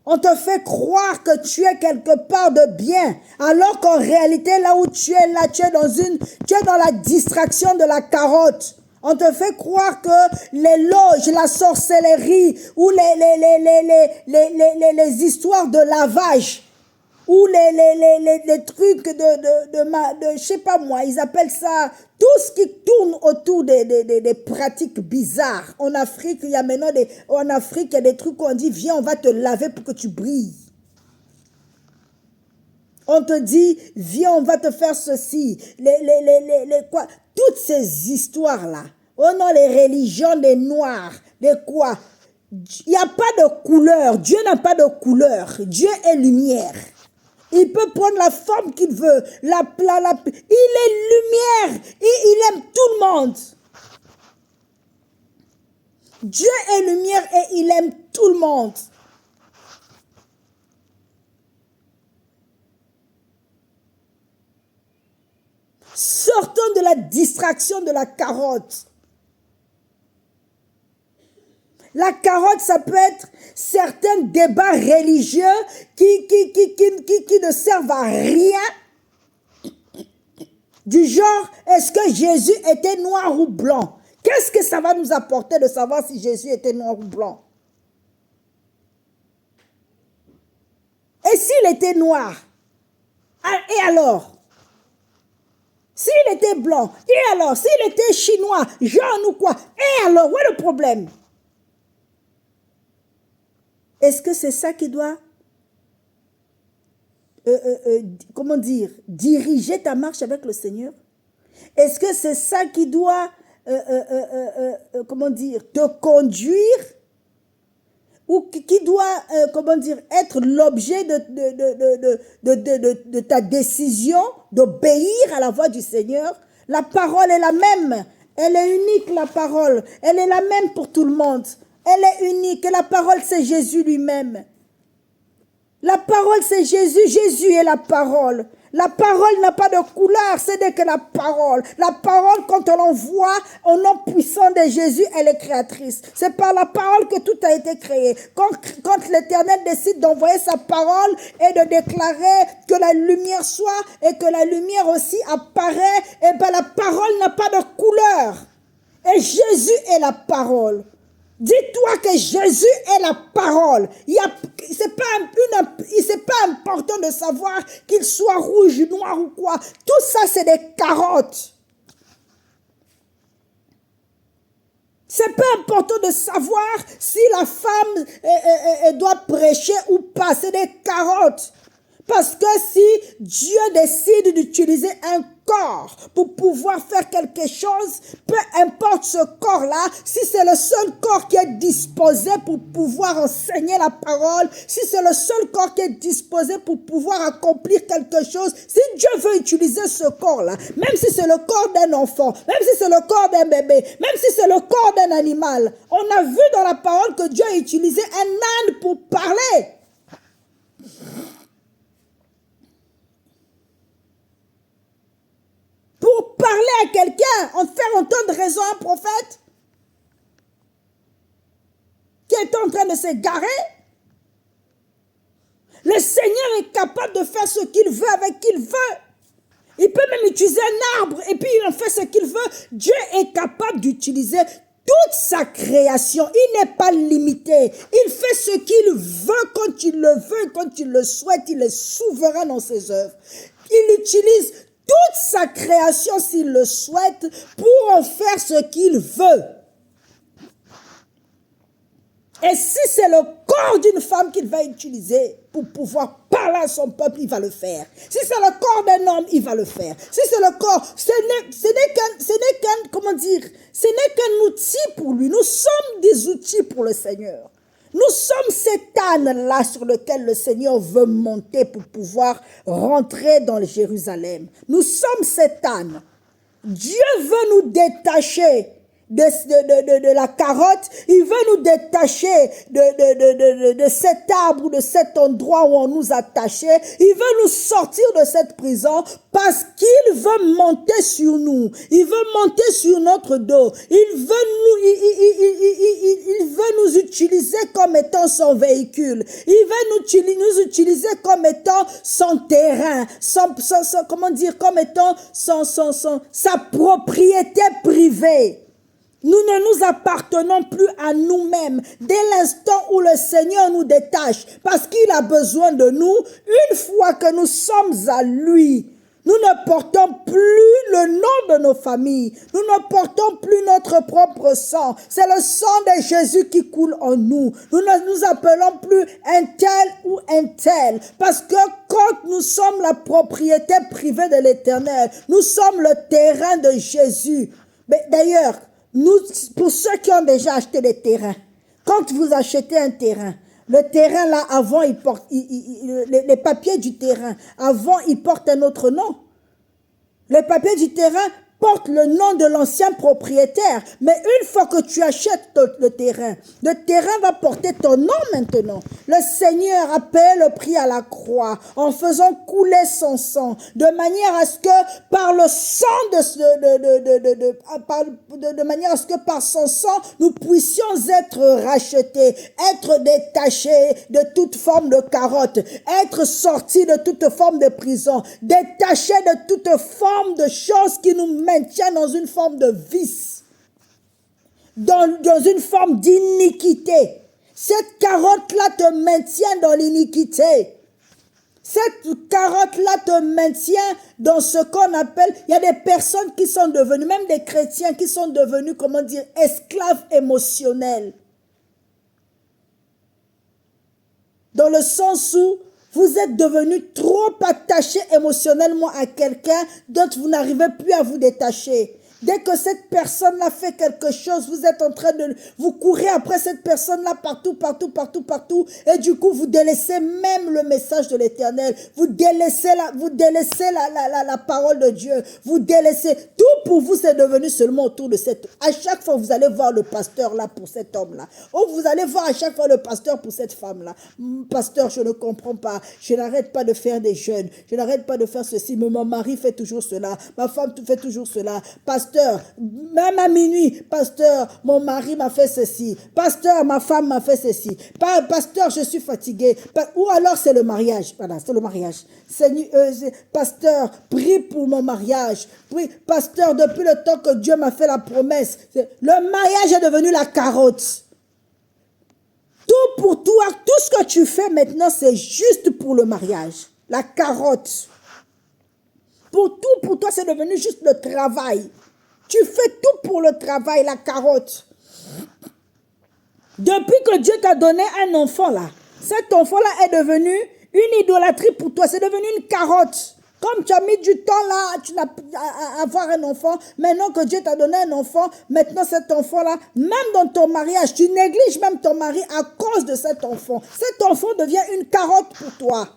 Speaker 1: On te fait croire que tu es quelque part de bien, alors qu'en réalité, là où tu es, là, tu es dans la distraction de la carotte. On te fait croire que les loges, la sorcellerie ou les histoires de lavage ou les trucs de je sais pas moi, ils appellent ça tout ce qui tourne autour des pratiques bizarres. En Afrique, il y a maintenant il y a des trucs où on dit viens, on va te laver pour que tu brilles. On te dit viens, on va te faire ceci, quoi, toutes ces histoires-là. Oh non, les religions des noirs, des quoi. Il n'y a pas de couleur. Dieu n'a pas de couleur. Dieu est lumière. Il peut prendre la forme qu'il veut. Il est lumière. Il aime tout le monde. Dieu est lumière et il aime tout le monde. Sortons de la distraction de la carotte. La carotte, ça peut être certains débats religieux qui ne servent à rien. Du genre, est-ce que Jésus était noir ou blanc? Qu'est-ce que ça va nous apporter de savoir si Jésus était noir ou blanc? Et s'il était noir? Et alors? S'il était blanc? Et alors? S'il était chinois, jaune ou quoi? Et alors? Où est le problème? Est-ce que c'est ça qui doit, diriger ta marche avec le Seigneur? Est-ce que c'est ça qui doit, te conduire? Ou qui doit, être l'objet de ta décision d'obéir à la voix du Seigneur? La parole est la même. Elle est unique, la parole. Elle est la même pour tout le monde. Elle est unique. Et la parole, c'est Jésus lui-même. La parole, c'est Jésus. Jésus est la parole. La parole n'a pas de couleur, c'est dès que la parole. La parole, quand on l'envoie au nom puissant de Jésus, elle est créatrice. C'est par la parole que tout a été créé. Quand l'Éternel décide d'envoyer sa parole et de déclarer que la lumière soit et que la lumière aussi apparaît, et bien la parole n'a pas de couleur. Et Jésus est la parole. Dis-toi que Jésus est la parole. C'est pas important de savoir qu'il soit rouge, noir ou quoi. Tout ça, c'est des carottes. C'est pas important de savoir si la femme doit prêcher ou pas. C'est des carottes. Parce que si Dieu décide d'utiliser un corps pour pouvoir faire quelque chose, peu importe ce corps-là, si c'est le seul corps qui est disposé pour pouvoir enseigner la parole, si c'est le seul corps qui est disposé pour pouvoir accomplir quelque chose, si Dieu veut utiliser ce corps-là, même si c'est le corps d'un enfant, même si c'est le corps d'un bébé, même si c'est le corps d'un animal, on a vu dans la parole que Dieu a utilisé un âne pour parler. Pour parler à quelqu'un, en faire entendre raison à un prophète qui est en train de s'égarer. Le Seigneur est capable de faire ce qu'il veut avec qui il veut. Il peut même utiliser un arbre et puis il en fait ce qu'il veut. Dieu est capable d'utiliser toute sa création. Il n'est pas limité. Il fait ce qu'il veut quand il le veut, quand il le souhaite. Il est souverain dans ses œuvres. Il utilise toute sa création, s'il le souhaite, pour en faire ce qu'il veut. Et si c'est le corps d'une femme qu'il va utiliser pour pouvoir parler à son peuple, il va le faire. Si c'est le corps d'un homme, il va le faire. Si c'est le corps, ce n'est qu'un outil pour lui. Nous sommes des outils pour le Seigneur. Nous sommes cet âne-là sur lequel le Seigneur veut monter pour pouvoir rentrer dans le Jérusalem. Nous sommes cet âne. Dieu veut nous détacher de la carotte. Il veut nous détacher de cet arbre ou de cet endroit où on nous attachait. Il veut nous sortir de cette prison parce qu'il veut monter sur nous. Il veut monter sur notre dos. Il veut nous utiliser comme étant son véhicule. Il veut nous utiliser comme étant son terrain, comme étant sa propriété privée. Nous ne nous appartenons plus à nous-mêmes dès l'instant où le Seigneur nous détache parce qu'il a besoin de nous. Une fois que nous sommes à lui, nous ne portons plus le nom de nos familles. Nous ne portons plus notre propre sang. C'est le sang de Jésus qui coule en nous. Nous ne nous appelons plus un tel ou un tel. Parce que quand nous sommes la propriété privée de l'Éternel, nous sommes le terrain de Jésus. Mais d'ailleurs, pour ceux qui ont déjà acheté des terrains, quand vous achetez un terrain, le terrain là, avant, les papiers du terrain, avant, ils portent un autre nom. Les papiers du terrain portent le nom de l'ancien propriétaire. Mais une fois que tu achètes le terrain va porter ton nom maintenant. Le Seigneur a payé le prix à la croix en faisant couler son sang, de manière à ce que par le sang de manière à ce que par son sang, nous puissions être rachetés, être détachés de toute forme de carotte, être sortis de toute forme de prison, détachés de toute forme de choses qui nous maintient dans une forme de vice, dans une forme d'iniquité. Cette carotte-là te maintient dans l'iniquité. Cette carotte-là te maintient dans ce qu'on appelle, il y a des personnes qui sont devenues, même des chrétiens qui sont devenus, esclaves émotionnels. Dans le sens où vous êtes devenu trop attaché émotionnellement à quelqu'un dont vous n'arrivez plus à vous détacher. Dès que cette personne-là fait quelque chose, vous êtes en train de... Vous courez après cette personne-là partout. Et du coup, vous délaissez même le message de l'Éternel. Vous délaissez la parole de Dieu. Vous délaissez... Tout pour vous, c'est devenu seulement autour de cette... À chaque fois, vous allez voir le pasteur là pour cet homme-là. Ou vous allez voir à chaque fois le pasteur pour cette femme-là. Pasteur, je ne comprends pas. Je n'arrête pas de faire des jeûnes. Je n'arrête pas de faire ceci. Mais mon mari fait toujours cela. Ma femme fait toujours cela. Pasteur, même à minuit, pasteur, mon mari m'a fait ceci. Pasteur, ma femme m'a fait ceci. Pasteur, je suis fatigué. Ou alors c'est le mariage. Voilà, c'est le mariage. Pasteur, prie pour mon mariage. Oui, pasteur, depuis le temps que Dieu m'a fait la promesse, le mariage est devenu la carotte. Tout pour toi, tout ce que tu fais maintenant, c'est juste pour le mariage. La carotte. Pour toi, c'est devenu juste le travail. Tu fais tout pour le travail, la carotte. Depuis que Dieu t'a donné un enfant là, cet enfant là est devenu Une idolâtrie pour toi, c'est devenu une carotte. Comme tu as mis du temps là à avoir un enfant, maintenant que Dieu t'a donné un enfant, maintenant cet enfant-là, même dans ton mariage, tu négliges même ton mari à cause de cet enfant. Cet enfant devient une carotte pour toi.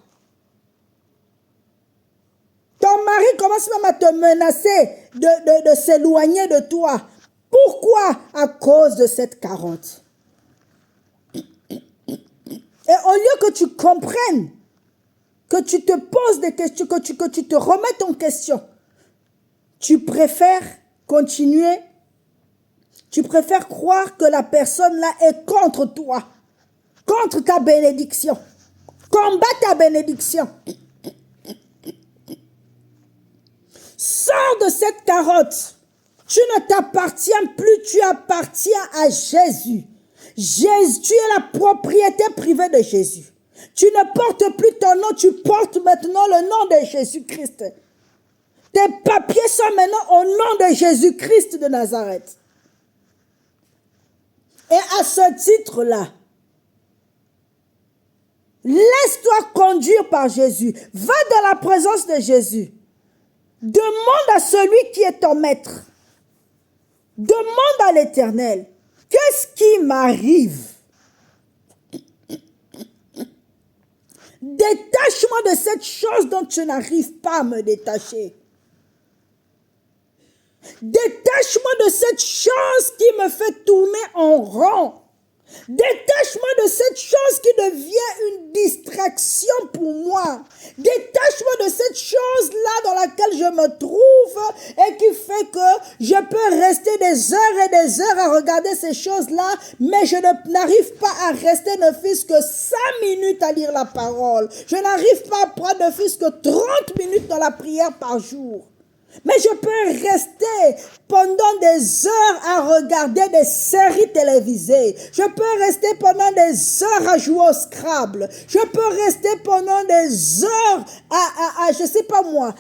Speaker 1: Ton mari commence même à te menacer de s'éloigner de toi. Pourquoi? À cause de cette carotte. Et au lieu que tu comprennes, que tu te poses des questions, que tu te remettes en question, tu préfères continuer, tu préfères croire que la personne là est contre toi, contre ta bénédiction. Combat ta bénédiction. Sors de cette carotte. Tu ne t'appartiens plus, tu appartiens à Jésus. Jésus, tu es la propriété privée de Jésus. Tu ne portes plus ton nom, tu portes maintenant le nom de Jésus-Christ. Tes papiers sont maintenant au nom de Jésus-Christ de Nazareth. Et à ce titre-là, laisse-toi conduire par Jésus. Va dans la présence de Jésus. Demande à celui qui est ton maître. Demande à l'Éternel. Qu'est-ce qui m'arrive? Détache-moi de cette chose dont je n'arrive pas à me détacher. Détache-moi de cette chose qui me fait tourner en rond. Détache-moi de cette chose qui devient une distraction pour moi. Détache-moi de cette chose-là dans laquelle je me trouve et qui fait que je peux rester des heures et des heures à regarder ces choses-là, mais je n'arrive pas à rester ne fût-ce que 5 minutes à lire la parole. Je n'arrive pas à prendre ne fût-ce que 30 minutes dans la prière par jour. Mais je peux rester pendant des heures à regarder des séries télévisées. Je peux rester pendant des heures à jouer au Scrabble. Je peux rester pendant des heures je sais pas moi,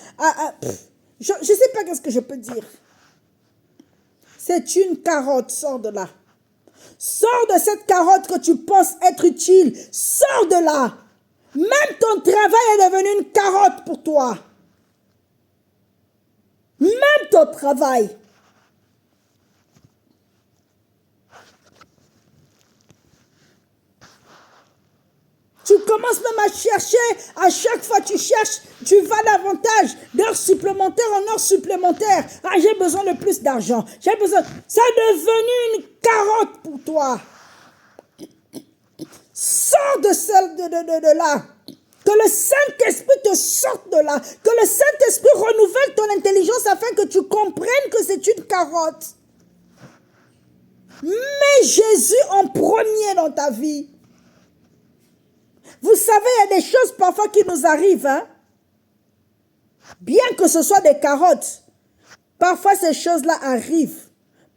Speaker 1: je sais pas qu'est-ce que je peux dire. C'est une carotte, sors de là. Sors de cette carotte que tu penses être utile. Sors de là. Même ton travail est devenu une carotte pour toi. Même ton travail. Tu commences même à chercher, à chaque fois tu cherches, tu vas davantage d'heures supplémentaires en heures supplémentaires. Ah, j'ai besoin de plus d'argent. J'ai besoin. Ça est devenu une carotte pour toi. Sors de celle de là. Que le Saint-Esprit te sorte de là. Que le Saint-Esprit renouvelle ton intelligence afin que tu comprennes que c'est une carotte. Mets Jésus en premier dans ta vie. Vous savez, il y a des choses parfois qui nous arrivent. Hein? Bien que ce soit des carottes. Parfois, ces choses-là arrivent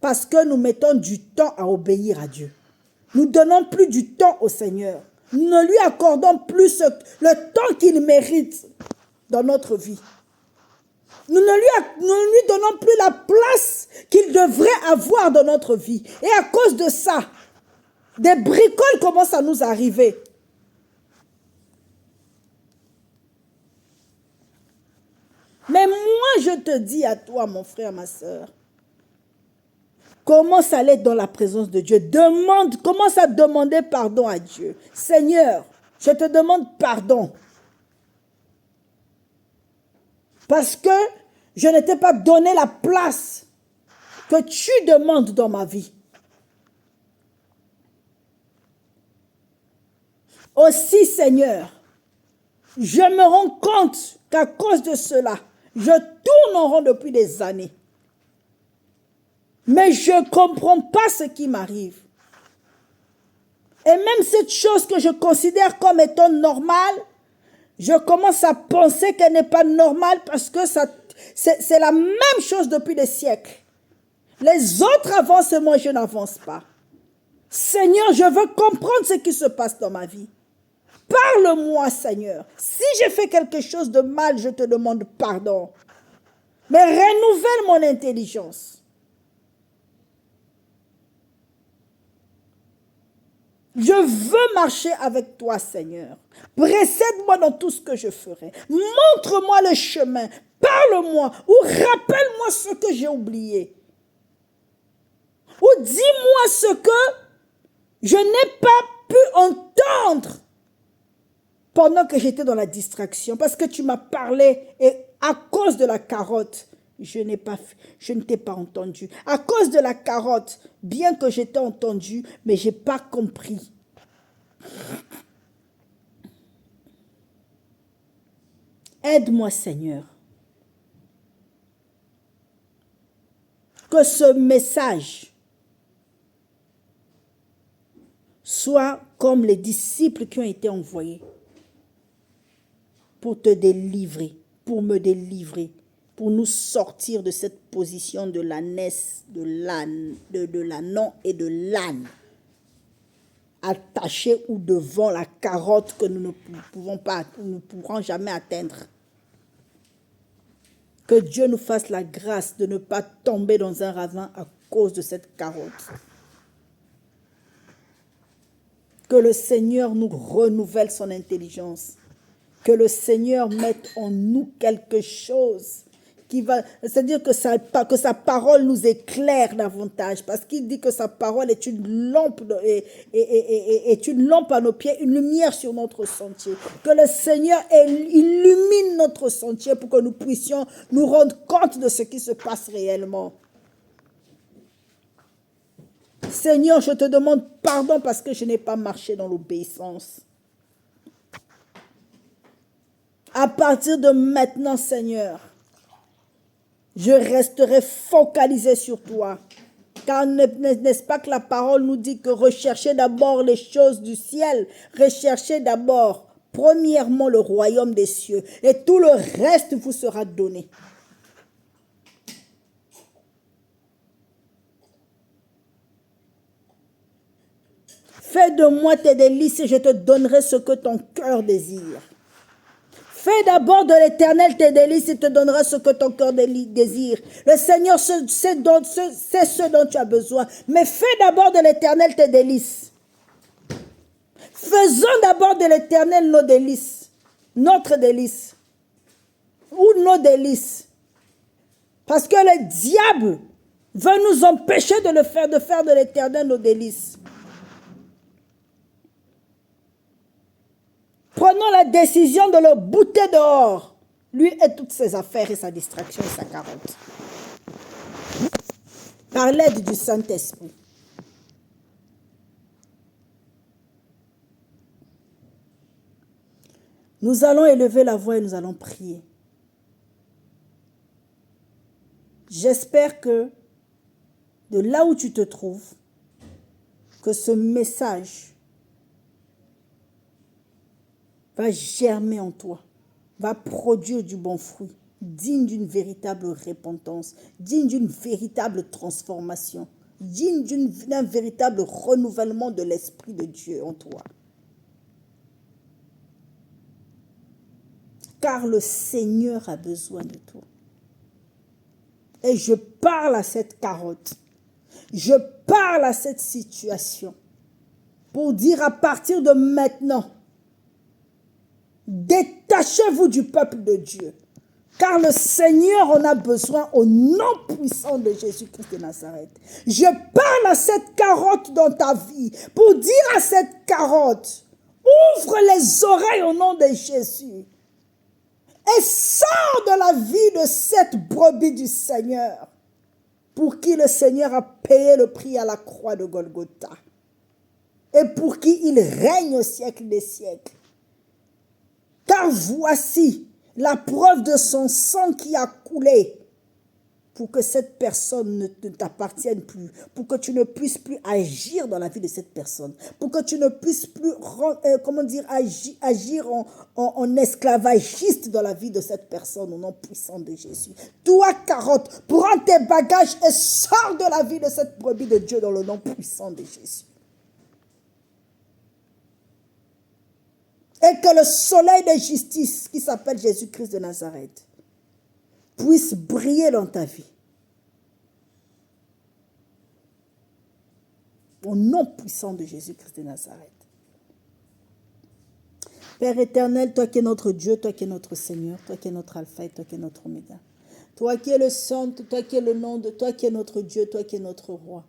Speaker 1: parce que nous mettons du temps à obéir à Dieu. Nous ne donnons plus du temps au Seigneur. Nous ne lui accordons plus le temps qu'il mérite dans notre vie. Nous ne lui donnons plus la place qu'il devrait avoir dans notre vie. Et à cause de ça, des bricoles commencent à nous arriver. Mais moi, je te dis à toi, mon frère, ma soeur, commence à aller dans la présence de Dieu. Commence à demander pardon à Dieu. Seigneur, je te demande pardon. Parce que je ne t'ai pas donné la place que tu demandes dans ma vie. Aussi, Seigneur, je me rends compte qu'à cause de cela, je tourne en rond depuis des années. Mais je ne comprends pas ce qui m'arrive. Et même cette chose que je considère comme étant normale, je commence à penser qu'elle n'est pas normale parce que c'est la même chose depuis des siècles. Les autres avancent et moi je n'avance pas. Seigneur, je veux comprendre ce qui se passe dans ma vie. Parle-moi, Seigneur. Si j'ai fait quelque chose de mal, je te demande pardon. Mais renouvelle mon intelligence. Je veux marcher avec toi, Seigneur. Précède-moi dans tout ce que je ferai. Montre-moi le chemin. Parle-moi ou rappelle-moi ce que j'ai oublié. Ou dis-moi ce que je n'ai pas pu entendre pendant que j'étais dans la distraction. Parce que tu m'as parlé et à cause de la carotte, je ne t'ai pas entendu. À cause de la carotte, bien que j'étais entendu, mais je n'ai pas compris. Aide-moi, Seigneur. Que ce message soit comme les disciples qui ont été envoyés pour te délivrer, pour me délivrer, pour nous sortir de cette position de l'ânesse, de l'ânon et de l'âne, attachés ou devant la carotte que nous ne pourrons jamais atteindre. Que Dieu nous fasse la grâce de ne pas tomber dans un ravin à cause de cette carotte. Que le Seigneur nous renouvelle son intelligence. Que le Seigneur mette en nous quelque chose qui va, c'est-à-dire que sa parole nous éclaire davantage, parce qu'il dit que sa parole est une lampe, est une lampe à nos pieds, une lumière sur notre sentier. Que le Seigneur illumine notre sentier pour que nous puissions nous rendre compte de ce qui se passe réellement. Seigneur, je te demande pardon parce que je n'ai pas marché dans l'obéissance. À partir de maintenant, Seigneur, je resterai focalisé sur toi. Car n'est-ce pas que la parole nous dit que recherchez d'abord les choses du ciel, recherchez d'abord, premièrement, le royaume des cieux, et tout le reste vous sera donné. Fais de moi tes délices et je te donnerai ce que ton cœur désire. Fais d'abord de l'Éternel tes délices et te donnera ce que ton cœur désire. Le Seigneur sait ce dont tu as besoin. Mais fais d'abord de l'Éternel tes délices. Faisons d'abord de l'Éternel nos délices. Notre délice. Ou nos délices. Parce que le diable veut nous empêcher de faire de l'Éternel nos délices. Prenons la décision de le bouter dehors, lui et toutes ses affaires et sa distraction et sa carotte. Par l'aide du Saint-Esprit. Nous allons élever la voix et nous allons prier. J'espère que de là où tu te trouves, que ce message va germer en toi, va produire du bon fruit, digne d'une véritable repentance, digne d'une véritable transformation, digne d'un véritable renouvellement de l'Esprit de Dieu en toi. Car le Seigneur a besoin de toi. Et je parle à cette carotte, je parle à cette situation pour dire à partir de maintenant, détachez-vous du peuple de Dieu, car le Seigneur en a besoin au nom puissant de Jésus-Christ de Nazareth. Je parle à cette carotte dans ta vie pour dire à cette carotte, ouvre les oreilles au nom de Jésus et sors de la vie de cette brebis du Seigneur pour qui le Seigneur a payé le prix à la croix de Golgotha et pour qui il règne au siècle des siècles. Car voici la preuve de son sang qui a coulé pour que cette personne ne t'appartienne plus, pour que tu ne puisses plus agir dans la vie de cette personne, pour que tu ne puisses plus agir en esclavagiste dans la vie de cette personne au nom puissant de Jésus. Toi, carotte, prends tes bagages et sors de la vie de cette brebis de Dieu dans le nom puissant de Jésus. Et que le soleil de justice, qui s'appelle Jésus-Christ de Nazareth, puisse briller dans ta vie. Au nom puissant de Jésus-Christ de Nazareth. Père éternel, toi qui es notre Dieu, toi qui es notre Seigneur, toi qui es notre Alpha et toi qui es notre Oméga. Toi qui es le Centre, toi qui es le nom de toi qui es notre Dieu, toi qui es notre Roi.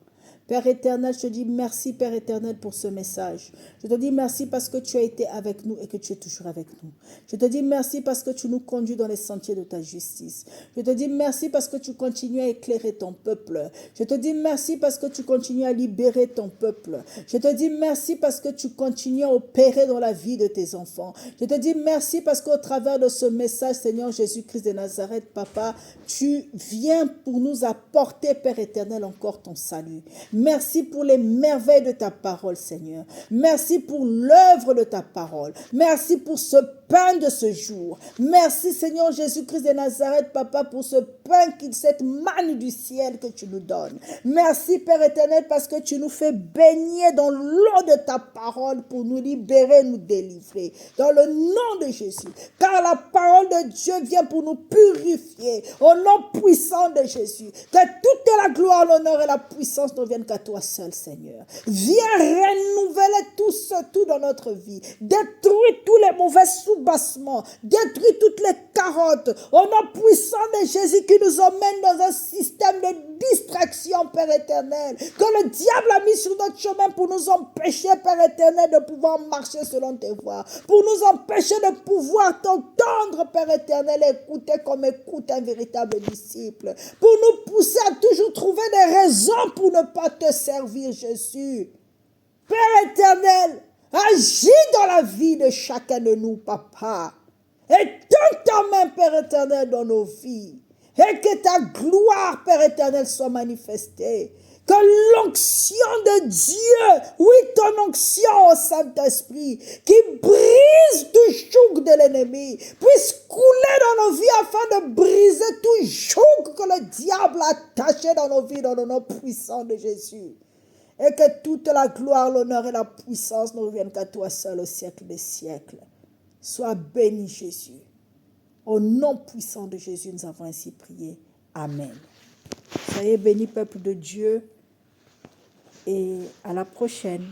Speaker 1: Père éternel, je te dis merci, Père éternel, pour ce message. Je te dis merci parce que tu as été avec nous et que tu es toujours avec nous. Je te dis merci parce que tu nous conduis dans les sentiers de ta justice. Je te dis merci parce que tu continues à éclairer ton peuple. Je te dis merci parce que tu continues à libérer ton peuple. Je te dis merci parce que tu continues à opérer dans la vie de tes enfants. Je te dis merci parce qu'au travers de ce message, Seigneur Jésus-Christ de Nazareth, Papa, tu viens pour nous apporter, Père éternel, encore ton salut. Merci pour les merveilles de ta parole, Seigneur. Merci pour l'œuvre de ta parole. Merci pour ce pain de ce jour. Merci, Seigneur Jésus-Christ de Nazareth, Papa, pour ce pain, cette manne du ciel que tu nous donnes. Merci, Père éternel, parce que tu nous fais baigner dans l'eau de ta parole pour nous libérer, nous délivrer. Dans le nom de Jésus. Car la parole de Dieu vient pour nous purifier. Au nom puissant de Jésus. Que toute la gloire, l'honneur et la puissance ne viennent qu'à toi seul, Seigneur. Viens renouveler tout dans notre vie. Détruis tous les mauvais sous-bassements. Détruis toutes les carottes. Au nom puissant de Jésus qui nous emmène dans un système de distraction, Père éternel. Que le diable a mis sur notre chemin pour nous empêcher, Père éternel, de pouvoir marcher selon tes voies. Pour nous empêcher de pouvoir t'entendre, Père éternel, écouter comme écoute un véritable disciple. Pour nous pousser à toujours trouver des raisons pour ne pas te servir, Jésus. Père éternel, agis dans la vie de chacun de nous, Papa. Étends ta main, Père éternel, dans nos vies. Et que ta gloire, Père éternel, soit manifestée. Que l'onction de Dieu, oui, ton onction au Saint-Esprit, qui brise tout joug de l'ennemi, puisse couler dans nos vies afin de briser tout joug que le diable a attaché dans nos vies, dans le nom puissant de Jésus. Et que toute la gloire, l'honneur et la puissance ne reviennent qu'à toi seul au siècle des siècles. Sois béni, Jésus. Au nom puissant de Jésus, nous avons ainsi prié. Amen. Soyez bénis, peuple de Dieu, et à la prochaine.